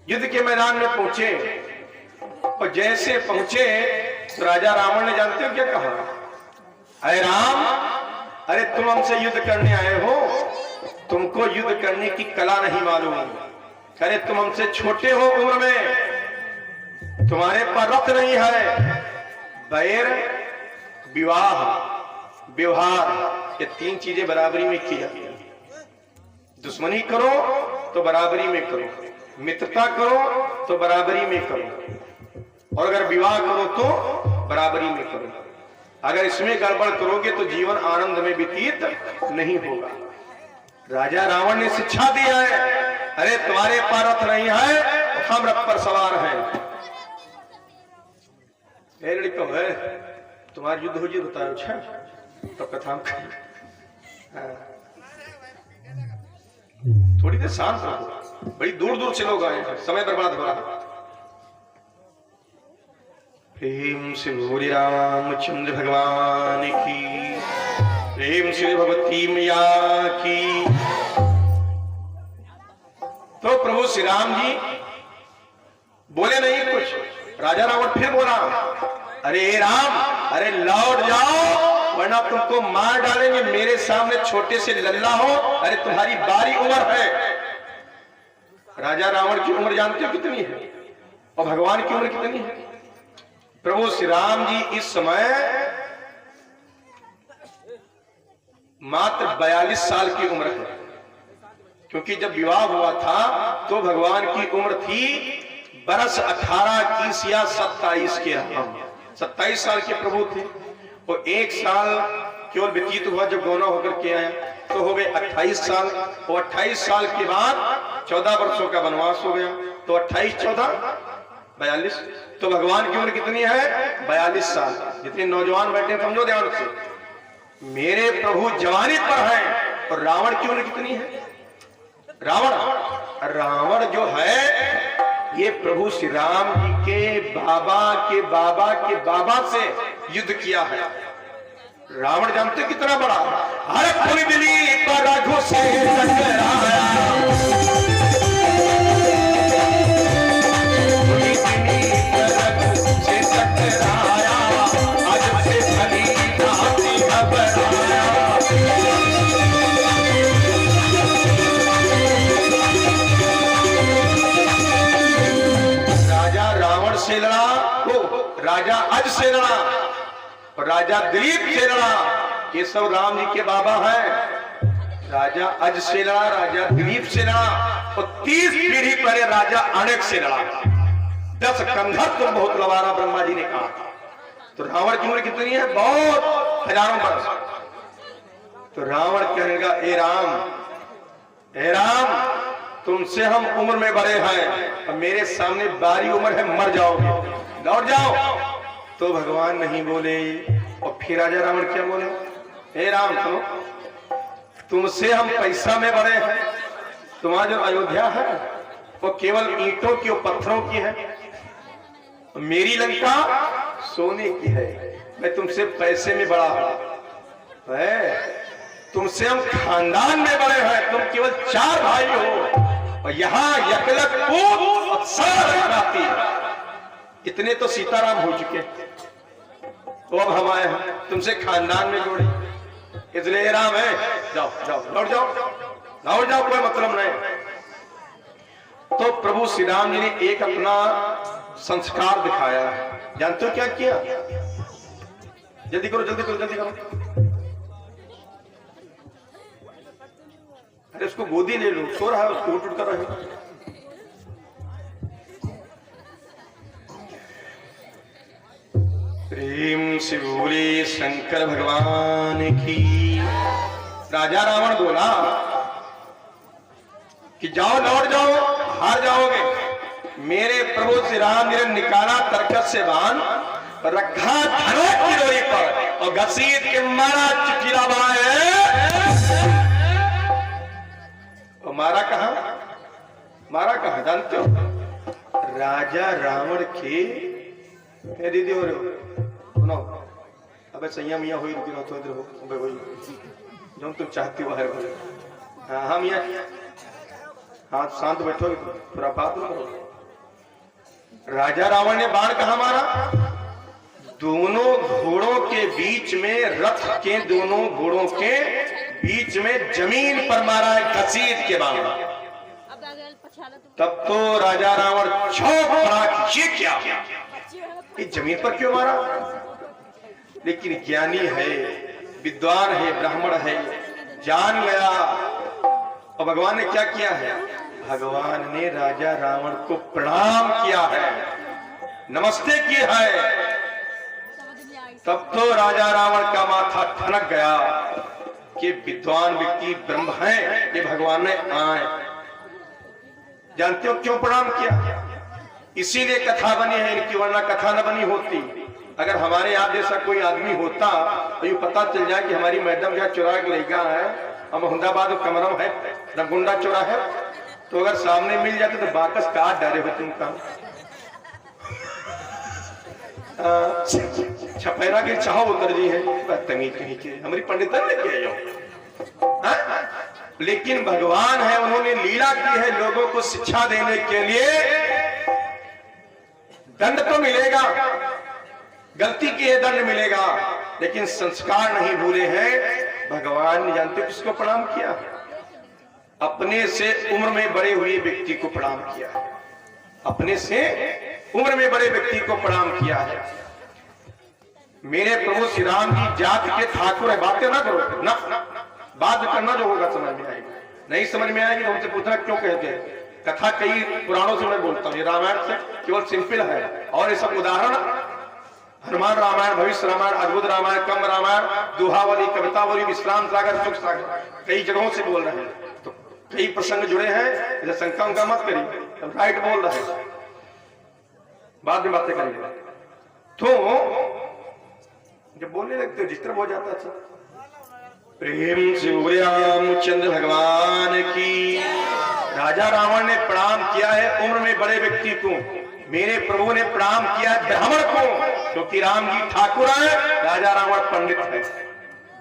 Speaker 1: युद्ध के मैदान में पहुंचे और जैसे पहुंचे तो राजा रावण ने, जानते हो क्या कहा, अरे राम, अरे तुम हमसे युद्ध करने आए हो, तुमको युद्ध करने की कला नहीं मालूम, अरे तुम हमसे छोटे हो उम्र में, तुम्हारे पर रथ नहीं है, बैर विवाह व्यवहार ये तीन चीजें बराबरी में की जाती है। दुश्मनी करो तो बराबरी में करो, मित्रता करो तो बराबरी में करो, और अगर विवाह करो तो बराबरी में करो। अगर इसमें गड़बड़ करोगे तो जीवन आनंद में व्यतीत नहीं होगा। राजा रावण ने शिक्षा दिया है, अरे तुम्हारे पास रथ नहीं है, हम रथ पर सवार हैं। लड़का है, तुम्हारी युद्ध हो जी, बताओ, अच्छा तो कथा थोड़ी देर शांत रहो, बड़ी दूर दूर से लोग आए हैं, समय बर्बाद हो रहा है। प्रेम से बोले रामचंद्र भगवान की, प्रेम से भगवती मैया की। तो प्रभु श्री राम जी बोले नहीं कुछ, राजा रावण फिर बोला, अरे राम, अरे लौट जाओ वरना तुमको मार डालेंगे, मेरे सामने छोटे से लल्ला हो, अरे तुम्हारी बारी उम्र है। राजा रावण की उम्र जानते हो कितनी है, और भगवान की उम्र कितनी है? प्रभु श्री राम जी इस समय मात्र 42 साल की उम्र है, क्योंकि जब विवाह हुआ था तो भगवान की उम्र थी बरस 18, 21 या 27 के, 27 साल के प्रभु थे। और 1 साल केवल व्यतीत हुआ जब गौना होकर के आया, तो हो गए 28 साल, और 28 साल के बाद 14 वर्षों का वनवास हो गया, तो 28, 14, 42। तो भगवान की उम्र कितनी है? 42 साल। जितने नौजवान बैठे समझो ध्यान से, मेरे प्रभु जवानी पर हैं, और रावण की उम्र कितनी है? रावण जो है ये प्रभु श्री राम जी के बाबा के बाबा के बाबा से युद्ध किया है। रावण जानते कितना बड़ा, हर कोई दिली पर राघो से टकराया, आज से भली भांति घबराया। से लड़ा वो राजा अज से लड़ा, और राजा दिलीप से लड़ा, ये सब राम जी के बाबा हैं। राजा अज से लड़ा, राजा दिलीप से लड़ा, और 30 पीढ़ी पहले राजा अनेक से लड़ा। 10 कंधर तुम बहुत लवारा, ब्रह्मा जी ने कहा। तो रावण की उम्र कितनी है? बहुत, हजारों वर्ष। तो रावण कहने लगा, ए राम, तुमसे हम उम्र में बड़े हैं, और मेरे सामने बारी उम्र है, मर जाओगे, लौट जाओ। तो भगवान नहीं बोले, और फिर राजा रावण क्या बोले, हे राम, तुमसे हम पैसा में बड़े हैं, तुम्हारा जो अयोध्या है वो केवल ईंटों की और पत्थरों की है, मेरी लंका सोने की है, मैं तुमसे पैसे में बड़ा हूं। तुमसे हम खानदान में बड़े हैं, तुम केवल 4 भाई हो, और यहाँ यकलक पूत और सारा नाती, इतने तो सीताराम हो चुके, तो अब हम आए हैं तुमसे खानदान में जोड़े, इसलिए राम है, जाओ जाओ, लौट जाओ, लौट जाओ, कोई मतलब नहीं। तो प्रभु श्री राम जी ने एक अपना संस्कार दिखाया है। जानते हो क्या किया? जल्दी करो जल्दी करो जल्दी करो। अरे उसको गोदी ले लो, सो रहा है, उसको उठ कर रहे हो। प्रेम से बोले शंकर भगवान की। राजा रावण बोला कि जाओ लौट जाओ, हार जाओगे। मेरे प्रभु श्री राम जी ने निकाला तरकस से बाण, रखा धनुष की डोरी पर और घसीट के मारा चिकिरा बाए। और मारा कहा? मारा कहा जानते हो? राजा रावण के दीदी हो रहे हो सुनो। अबे सैया मियाँ हुई रुकी रहो तो इधर हो। अबे वही जो तुम चाहती हो है बोले। हाँ हाँ मियाँ, हाँ शांत बैठो, पूरा बात करो। राजा रावण ने बाण कहाँ मारा? दोनों घोड़ों के बीच में, रथ के दोनों घोड़ों के बीच में जमीन पर मारा है घसीट के बाण। तब तो राजा रावण चौंक पड़ा कि ये क्या, ये जमीन पर क्यों मारा? लेकिन ज्ञानी है, विद्वान है, ब्राह्मण है, जान गया। और भगवान ने क्या किया है? भगवान ने राजा रावण को प्रणाम किया है, नमस्ते किया है। तब तो राजा रावण का माथा ठनक गया कि विद्वान व्यक्ति ब्रह्म हैं, ये भगवान ने आए। जानते हो क्यों प्रणाम किया? इसीलिए कथा बनी है इनकी, वरना कथा न बनी होती। अगर हमारे यहाँ जैसा कोई आदमी होता तो ये पता चल जाए कि हमारी मैडम क्या चुरा के लेगा है, हम अहमदाबाद कमरम है, रंगुंडा चोरा है, तो अगर सामने मिल जाते तो बाकस काट डरे हो तुमका। छपेरा के चाहो उतर जी है, बदतमीज कहीं के, हमारी पंडितन ने किया जाओ। लेकिन भगवान है, उन्होंने लीला की है लोगों को शिक्षा देने के लिए। दंड तो मिलेगा, गलती की है दंड मिलेगा, लेकिन संस्कार नहीं भूले हैं। भगवान ने जानते किसको प्रणाम किया? अपने से उम्र में बड़े हुए व्यक्ति को प्रणाम किया है। अपने से उम्र में बड़े व्यक्ति को प्रणाम किया है। मेरे प्रभु श्री राम जी जात के ठाकुर है। बातें ना करो ना, बात करना जो होगा समझ में आएगी, नहीं समझ में आएगी तो हमसे पूछना क्यों कहते हैं। कथा कई पुराणों से मैं बोलता हूँ, ये रामायण से केवल सिंपल है। और ये सब उदाहरण हनुमान रामायण, भविष्य रामायण, अद्भुत रामायण, कम रामायण, दोहावली, कवितावली, विश्राम सागर, सुख सागर, कई जगहों से बोल रहे हैं। तो कई प्रसंग जुड़े हैं, जैसे शंका उनका मत करिए, तो राइट बोल रहे हैं, बाद में बातें करेंगे। तो जब बोलने लगते हो डिस्टर्ब हो जाता है। प्रेम से रामचंद्र भगवान की। राजा रावण ने प्रणाम किया है उम्र में बड़े व्यक्ति को, मेरे प्रभु ने प्रणाम किया है ब्राह्मण को, क्योंकि राम जी ठाकुर है, राजा रावण पंडित है,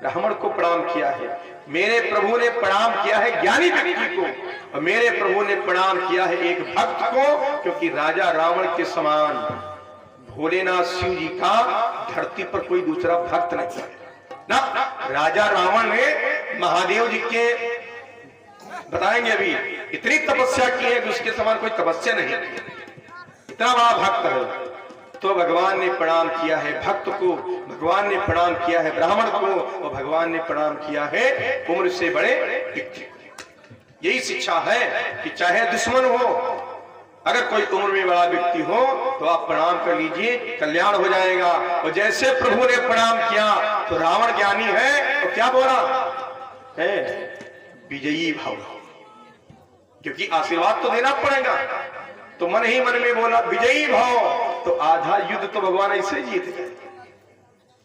Speaker 1: ब्राह्मण को प्रणाम किया है। मेरे प्रभु ने प्रणाम किया है ज्ञानी व्यक्ति को, और मेरे प्रभु ने प्रणाम किया है एक भक्त को, क्योंकि राजा रावण के समान भोलेनाथ शिव जी का धरती पर कोई दूसरा भक्त नहीं है ना। राजा रावण ने महादेव जी के बताएंगे अभी इतनी तपस्या की है कि उसके समान कोई तपस्या नहीं, इतना बड़ा भक्त है। तो भगवान ने प्रणाम किया है भक्त को, भगवान ने प्रणाम किया है ब्राह्मण को, और भगवान ने प्रणाम किया है उम्र से बड़े व्यक्ति। यही शिक्षा है कि चाहे दुश्मन हो, अगर कोई उम्र में बड़ा व्यक्ति हो तो आप प्रणाम कर लीजिए, कल्याण हो जाएगा। और जैसे प्रभु ने प्रणाम किया तो रावण ज्ञानी है तो क्या बोला है? विजयी भाव, क्योंकि आशीर्वाद तो देना पड़ेगा। तो मन ही मन में बोला विजयी भाव, तो आधा युद्ध तो भगवान ऐसे जीत गए।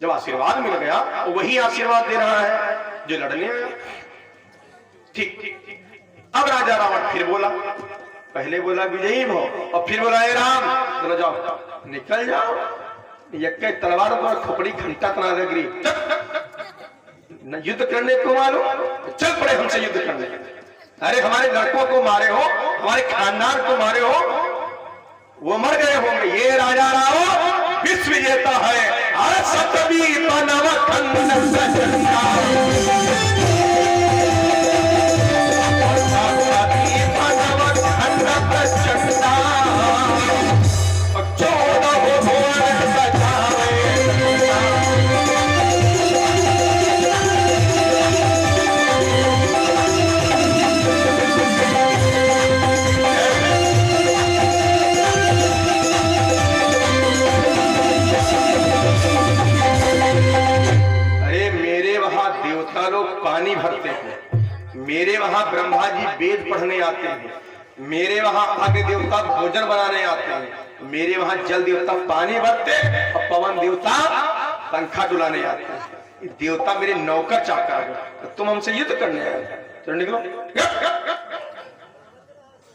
Speaker 1: जब आशीर्वाद मिल गया तो वही आशीर्वाद दे रहा है जो लड़ने आया। ठीक। अब राजा रावण फिर बोला, पहले बोला विजयी भाव और फिर बोला हे राम चलो जाओ निकल जाओ, यक्के तलवार पर खोपड़ी घंटा तना लग रही, न युद्ध करने को मालूम, चल पड़े हमसे युद्ध करने। अरे हमारे लड़कों को मारे हो, हमारे खानदान को मारे हो, वो मर गए होंगे। ये राजा राव विश्व विजेता है। पानी भरते हैं, मेरे वहां ब्रह्मा जी वेद पढ़ने आते हैं, मेरे वहां अग्नि देवता भोजन बनाने आते हैं, मेरे वहां जल देवता पानी भरते और पवन देवता पंखा डुलाने आते हैं। ये देवता मेरे नौकर चाकर हैं, तो तुम हमसे युद्ध करने आए, चलो निकलो।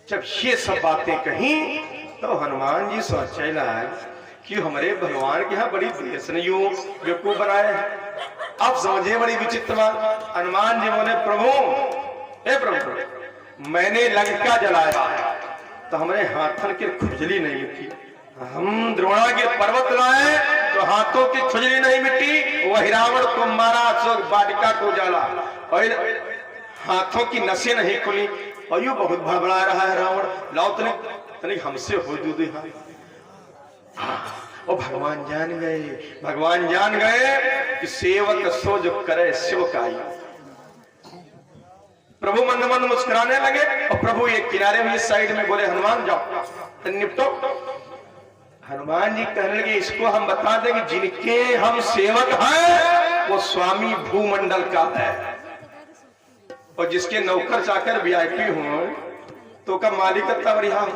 Speaker 1: जब ये सब बातें कही तो हनुमान जी सोचे लाए कि हमारे भगवान के यहाँ बड़ी देशनियों बेवकूफ बनाए हैं। अब समझिए बड़ी विचित्र बात। हनुमान जी बोले प्रभु, हे प्रभु, मैंने लंका जलाया तो हमारे हाथन की खुजली नहीं मिटी, हम द्रोणा के पर्वत लाए तो हाथों की खुजली नहीं मिटी, वही रावण को मारा, अशोक वाटिका को जला और हाथों की नसें नहीं खुली, और यू बहुत भड़बड़ा रहा है रावण, लाओ तनिक हमसे हो दूधी। और भगवान जान गए कि सेवक सो जो करे सेवकाई। प्रभु मंद मंद मुस्कुराने लगे और प्रभु एक किनारे में इस साइड में बोले हनुमान जाओ निपटो। हनुमान जी कहने लगे इसको हम बता दें कि जिनके हम सेवक हैं वो स्वामी भूमंडल का है, और जिसके नौकर चाकर वीआईपी हो तो का मालिक बढ़िया हो।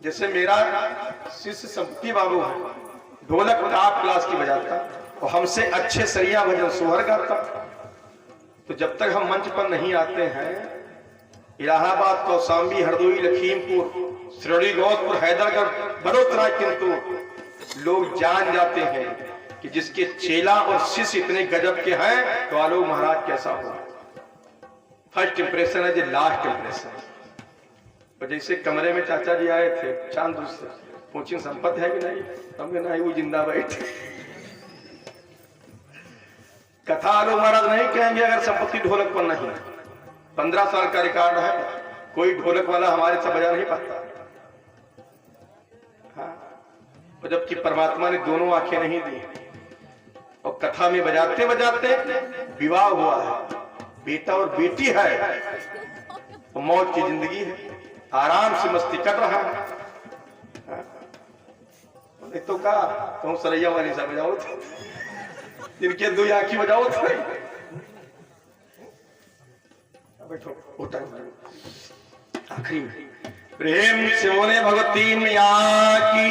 Speaker 1: जैसे मेरा शिष्य संपत्ति बाबू है, ढोलक टॉप क्लास की बजाता और हमसे अच्छे सरिया भजन सोहर गाता, तो जब तक हम मंच पर नहीं आते हैं, इलाहाबाद, कौशाम्बी, हरदोई, लखीमपुर, श्रेणी, गौतपुर, हैदरगढ़, बड़ोदरा, किंतु लोग जान जाते हैं कि जिसके चेला और शिष्य इतने गजब के हैं तो आलोक महाराज कैसा हो। फर्स्ट इंप्रेशन है जो लास्ट इंप्रेशन। और जैसे कमरे में चाचा जी आए थे चांद से पूछी संपत्ति है कि नहीं, हमने नहीं, वो जिंदा बैठे। कथा आलोक महाराज नहीं कहेंगे अगर संपत्ति ढोलक पर नहीं। 15 साल का रिकॉर्ड है, कोई ढोलक वाला हमारे से बजा नहीं पाता। हाँ, जबकि परमात्मा ने दोनों आंखें नहीं दी, और कथा में बजाते बजाते विवाह हुआ है, बेटा और बेटी है, और मौत की जिंदगी है, आराम से मस्ती कर रहा है। एक तो का तुम सरैया वाली सा बजाओ थे, इनके दो आंखी बजाओ थे। आखिरी में प्रेम से बोले भगवती मैया की।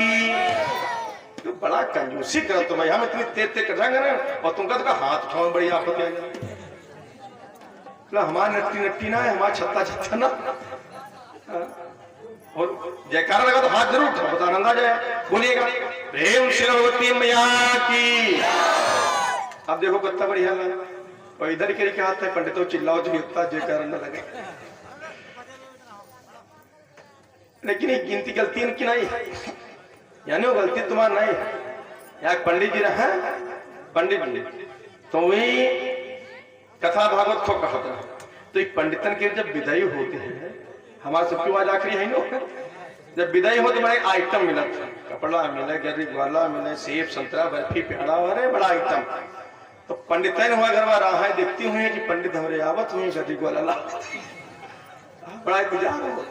Speaker 1: तो बड़ा कंजूसी करो तुम, हम इतनी तेज कर जाएंगे ना, और तुमका तो हाथ उठाओ बड़ी आपत्ति आएगी। हमारा नट्टी नट्टी ना है, हमारा छत्ता छत्ता ना। और जयकारा लगा तो हाथ जरूर उठाओ, बता आनंद आ जाए, बोलिएगा प्रेम से भगवती मैया की। अब देखो कितना बढ़िया लगा, और इधर के हाथ है पंडितों चिल्लाओ जो इतना जयकारा न लगे। लेकिन ये गिनती गलती इनकी नहीं है, यानी वो गलती तुम्हारा नहीं है। यहाँ पंडित जी रहे, पंडित जी तो वही कथा भागवत को कहता है, तो एक पंडितन के जब विदाई होती है, हमारे सबकी आवाज आखिरी है ना, जब विदाई हो तो मैंने आइटम मिला था, कपड़ा मिला, गरी ग्वाला मिला, सेब संतरा बर्फी प्याड़ा, अरे बड़ा आइटम। तो पंडितन हुआ घर रहा है, देखती हुई कि पंडित हमारे आवत हुए गरी ग्वाला ला, बड़ा इंतजार हो।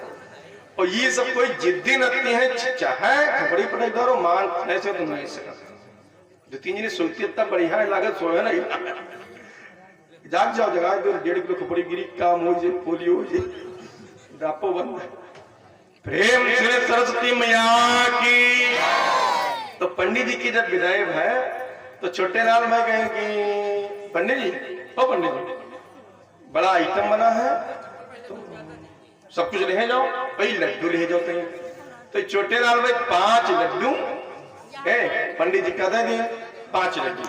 Speaker 1: और ये सब कोई जिद्दी नती है, चाहे खबड़ी पटाई दो मान ऐसे तो नहीं सका। जो तीन जने सोती इतना बढ़िया लागत सोए ना, जाग जाओ जगा दो, 1.5 किलो खपड़ी गिरी काम हो जाए, पोलियो हो जाए, डापो बंद। प्रेम से सरस्वती मैया की। तो पंडित जी की जब विदाई है तो छोटे लाल भाई कहें कि पंडित जी, ओ पंडित जी, बड़ा आइटम बना है, तो सब कुछ ले जाओ, भाई लड्डू ले जाओ कहीं। तो छोटे लाल भाई 5 लड्डू पंडित जी का दे दिए, 5 लड्डू।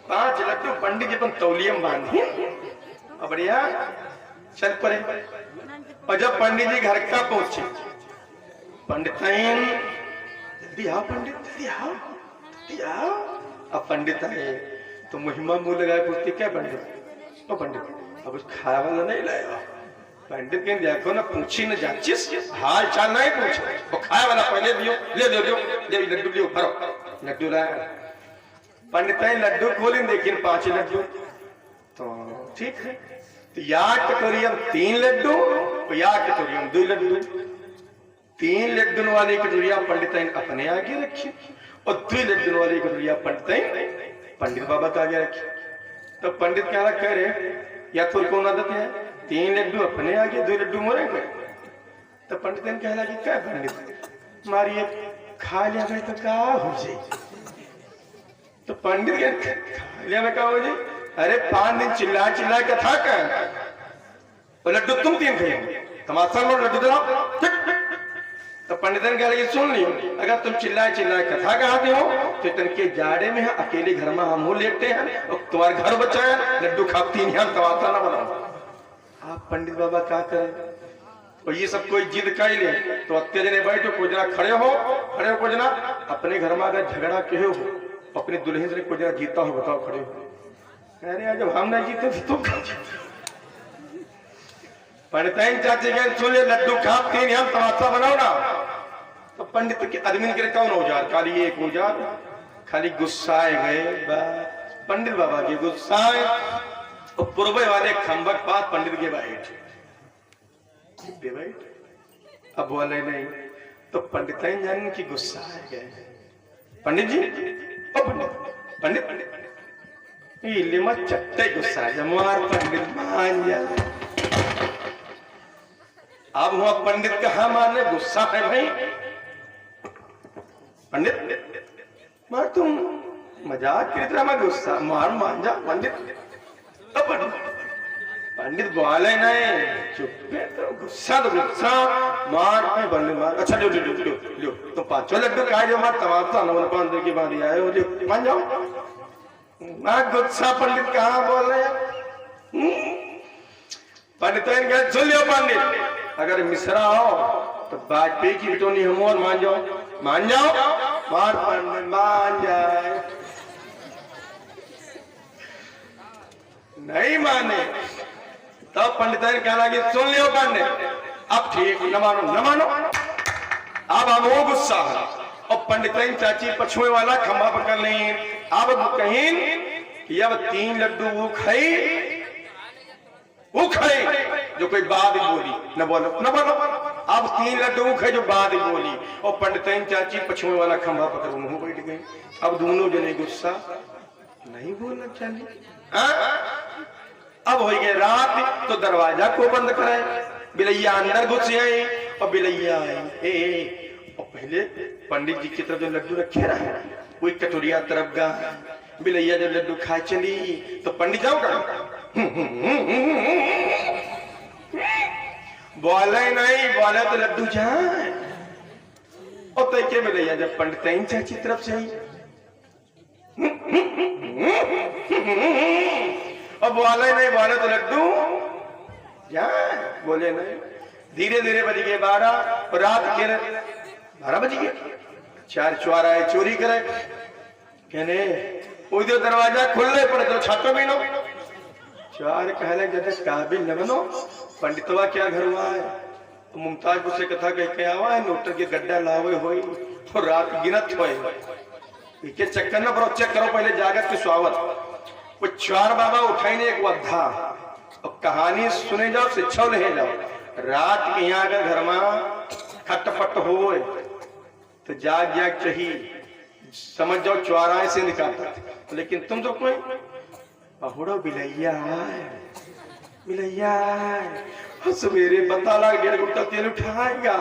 Speaker 1: 5 लड्डू पंडित जी अपन तौलियम बांधी और बढ़िया चल पड़े। और जब पंडित जी घर का पहुंचे, पंडित जल्दी आओ पंडित, जल्दी आओ, जल्दी आओ। अब पंडित आए तो महिमा मुंह लगाए, पूछते क्या पंडित, ओ पंडित अब उस खाया वाला नहीं लाया। पंडित कहीं देखो ना, पूछी न जाचिस, हाल चाल नहीं पूछे, वो खाया वाला पहले दियो, ले दो ले लड्डू लियो, भरो लड्डू लाया। पंडित लड्डू खोलें, देखिए 5 लड्डू, तो ठीक है। तो या कटोरियम 3 लड्डू, या कटोरियम 2 लड्डू। 3 लड्डू वाली कटोरिया पंडित अपने आगे रखी, और 2 लड्डू वाली कटोरिया पंडित बाबा का आगे रखी। तो पंडित कह रहा कह रहे या तो कौन आदत है 3 लड्डू अपने आगे 2 लड्डू मोरे पे। तो पंडित ने कहला कि क्या पंडित मारिए खा लिया गए तो क्या हो जाए। तो पंडित के खा लिया में क्या हो जाए। अरे 5 दिन चिल्ला चिल्ला के था क्या तो लड्डू तुम 3 खाए तमाशा लो लड्डू दिलाओ। तो पंडित ने कहा कि सुन लियो अगर तुम चिल्लाए चिल्लाए कथा कहते हो तो तनके जाड़े में अकेले घर में हम लेटे हैं और तुम्हारे घर बचा है लड्डू खाती नहीं हम तमाशा ना बनाओ। आप पंडित बाबा क्या करें और ये सब कोई जिद कर ले तो अत्ते जने बैठो कोई जना खड़े हो कोई जना अपने घर में अगर झगड़ा कहे हो अपने दुल्हन से कोई जना जीता हो बताओ खड़े हो। अरे जब हम ना जीते तो तुम खा जीते। पंडित चाचे के सुन ले लड्डू खाते नहीं हम तमाशा बनाओ ना। तो पंडित के आदमी के कौन औजार खाली एक औजार खाली गुस्साए गए पंडित बाबा के गुस्साए और पूर्वे वाले खंभक पास पंडित के बैठ अब बोले नहीं तो पंडित जान की गुस्सा आ गए। पंडित जी ओ पंडित पंडित इले मत चट्टे गुस्सा जमार पंडित मान जा। अब हुआ पंडित कहा माने गुस्सा है भाई पंडित मार तुम मजाक की तरह में गुस्सा मार मान जा पंडित। तो पंडित बोले नहीं चुप है तो गुस्सा मार में पंडित मार। अच्छा लो लो लो लो तो 5 लड्डू खाए जो मार तमाशा नवल 5 दिन की बात आए हो जो मान जाओ मार गुस्सा। पंडित कहाँ बोल रहे हैं पंडित कह सुन लियो पंडित अगर मिश्रा हो तो वाजपेयी की बिटोनी हम और मान जाओ मार पंडित मान जाए नहीं माने तो पंडित ने कहला कि सुन लियो पंडित अब ठीक न मानो अब हम वो गुस्सा है और पंडित चाची पछुए वाला खंभा पकड़ लें अब कहीं कि अब 3 लड्डू वो खाए जो कोई बात ही बोली न बोलो अब 3 लड्डू वो खाए जो बात ही बोली और पंडित चाची पछुए वाला खंभा पकड़ मुंह बैठ गई। अब दोनों जने गुस्सा नहीं बोलना चाहिए। अब हो गए रात तो दरवाजा को बंद करे बिलैया अंदर घुस आए और बिलैया आए और पहले पंडित जी की तरफ जो लड्डू रखे रहे वही कटोरिया तरफ गा बिलैया जब लड्डू खाए चली तो पंडित जाओ बोले नहीं बोले तो लड्डू जाए और तो क्या बिलैया जब पंडित चाची तरफ से आई अब बोले नहीं बोले तो लड्डू जाए बोले नहीं। धीरे धीरे बज गए 12 और रात के 12 बज गए 4 चोर आए चोरी करे कहने उधर दरवाजा खुले पड़े तो छातो भी नो 4 कहले जैसे काबिल न बनो पंडितवा क्या घर हुआ है तो मुमताज से कथा कह के आवा है नोटर के गड्ढा लावे होई और रात गिनत होए के चक्कर न बरो चेक करो पहले जागत के स्वागत वो 4 बाबा उठाईने एक वद्धा और कहानी सुने जाओ शिक्षा ले जाओ। रात के यहाँ अगर घर में खटपट हो तो जाग चाहिए समझ जाओ 4 आए से निकालता लेकिन तुम तो कोई बहुड़ो बिलैया सवेरे बता ला 1.5 गुट्टा तेल उठाएगा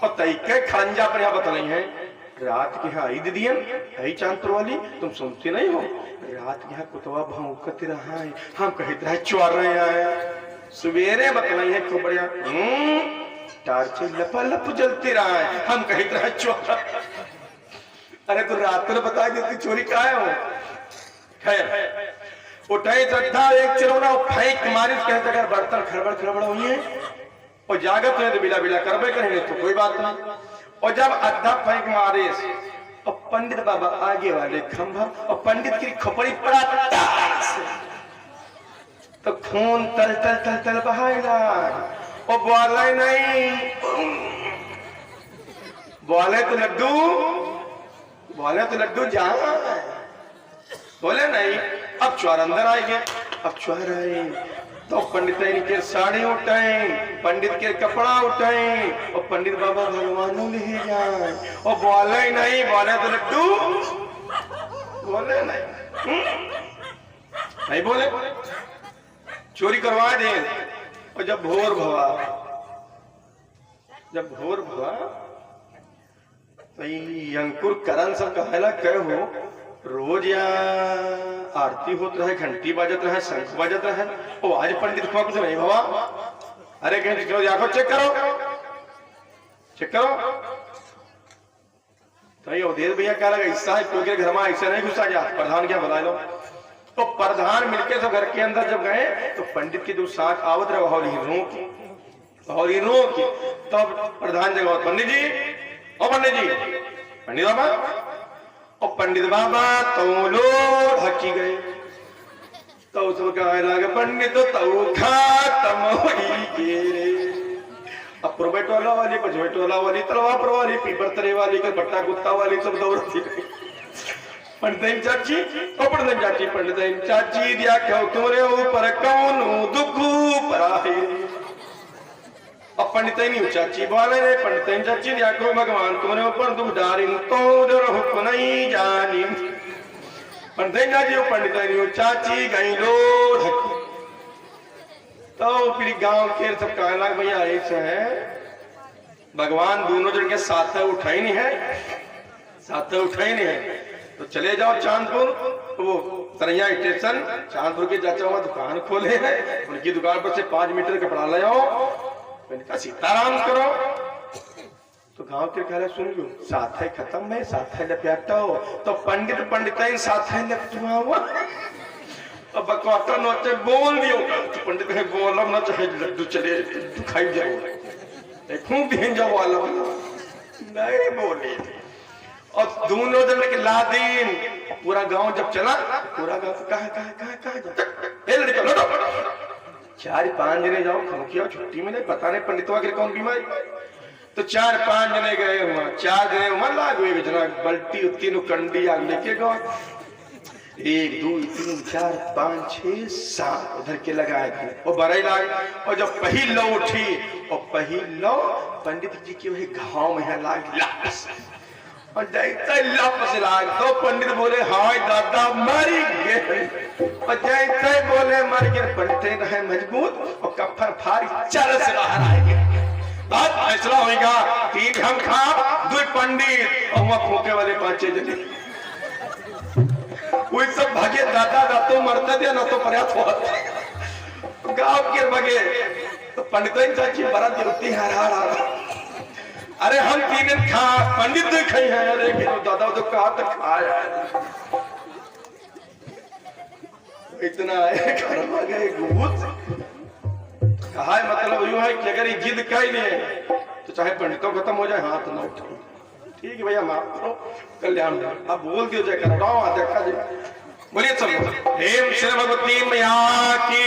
Speaker 1: और तय के खरंजा पर यहाँ बता नहीं है रात के यहाँ ईद दियन है चांदपुर वाली तुम सुनते नहीं हो रात के यहाँ कुतवा भौंकते रहा है हम कहते रहे चोर रहे आए सवेरे बतलाई है खूब बढ़िया टार्च लप जलते रहा है हम कहते रहे चोर। अरे तो रात को बता देती चोरी का है खैर उठाई चड्ढा एक चिरौना फेंक मारी कहते अगर बर्तन खड़बड़ हुई है और जागत है तो बिला बिला करबे करेंगे तो कोई बात नहीं। और जब अद्धा फेंक मारे और पंडित बाबा आगे वाले खंभा और पंडित की खोपड़ी पड़ा तो खून तल तल तल तल बहाएगा और बोले नहीं बोले तो लड्डू जा बोले नहीं। अब चोर अंदर आएंगे अब चोर आए तो पंडित के साड़ी उठाए पंडित के कपड़ा उठाए और पंडित बाबा भगवानों ले जाए और बोले नहीं बोले तो लड्डू बोले नहीं नहीं बोले, चोरी करवा दे। और जब भोर भवा तो ये अंकुर करण सब कहला कहो रोज या आरती होत रहे, घंटी बजत रहे, शंख बजत रहे, और आज पंडित को कुछ नहीं भवा। अरे कहीं देखो, चेक करो। तो ये अवधेश भैया क्या लगा, ऐसा है क्योंकि घर में ऐसे नहीं घुसा जा, प्रधान क्या बुला लो। तो प्रधान मिलके सब घर के अंदर जब गए तो पंडित की जो साथ आवत रहे हौली रो की, तब प्रधान जगह पंडित बाबा, और पंडित बाबा तो लो ढकी गए। तो उसको कहा लगा पंडित तो खत्म होई गे। अब पुरबेटोला वाली, पचबेटोला वाली, तलवार वाली, पीपर तरे वाली, बट्टा कुत्ता वाली सब दौड़ती रही। पंडित चाची दिया क्यों तुम्हारे ऊपर कौन दुख पराहे। अब पंडित नहीं चाची बोले रे, पंडित चाची दिया क्यों भगवान तुम्हारे ऊपर दुख डारिन तो हुक्म नहीं जानी। पंडित नहीं चाची गई लो ढकी। तो फिर गांव के सब कहला भैया ऐसे है, भगवान दोनों जन के साथ उठाई नहीं है, तो चले जाओ चांदपुर। वो तरैया स्टेशन चांदपुर के चाचा वहां दुकान खोले हैं, उनकी दुकान पर से 5 मीटर कपड़ा ले आओ, मैंने कहा सीताराम करो। तो गांव के कह रहे सुन लो, साथ है खत्म है, साथ है लप्याटा हो। तो पंडित साथ है लपटुआ हुआ। अब बकवाता नोचे बोल दियो, तो पंडित है बोलम ना चाहे लड्डू चले खाई जाओ, खूब भेज जाओ वाला नहीं बोले। और दोनों जन के लादीन पूरा गांव जब चला, पूरा गांव कहा लड़का लौटो, 4-5 जने जाओ खमुखिया छुट्टी में नहीं, पता नहीं पंडित वगैरह कौन बीमारी। तो 4-5 जने गए हुआ, 4 जने वहां लाग हुए जना बल्टी तीनों कंडी आग लेके गए। 1 2 3 4 5 6 7 उधर के लगाए थे, और बड़ाई लाग। और जब पहिल उठी, और पहिल पंडित जी के वही घाव में लाग, और जैसे लापस लाग तो पंडित बोले हाय दादा मरी गए। और जैसे बोले मर गए, पंडित रहे मजबूत और कफन फाड़ी चल से बाहर आएंगे। बात फैसला होगा, 3 हम खा 2 पंडित और वहां फूके वाले 5 जने। वो सब भागे, दादा तो मरते थे ना तो पर्याप्त हुआ गाँव के भागे। तो पंडित चाची बड़ा देवती हरा अरे हम 3 दिन खा, पंडित तो खाई है। अरे दादा तो कहा तो खाया इतना है, घर में गए कहा है, मतलब यूं है कि अगर ये जिद कही नहीं तो चाहे पंडितों खत्म हो जाए, हाथ न उठाओ। ठीक है भैया माफ करो, कल्याण आप बोल दियो जय कर देखा जी। बोलिए चलो हेम श्री भगवती मैया की।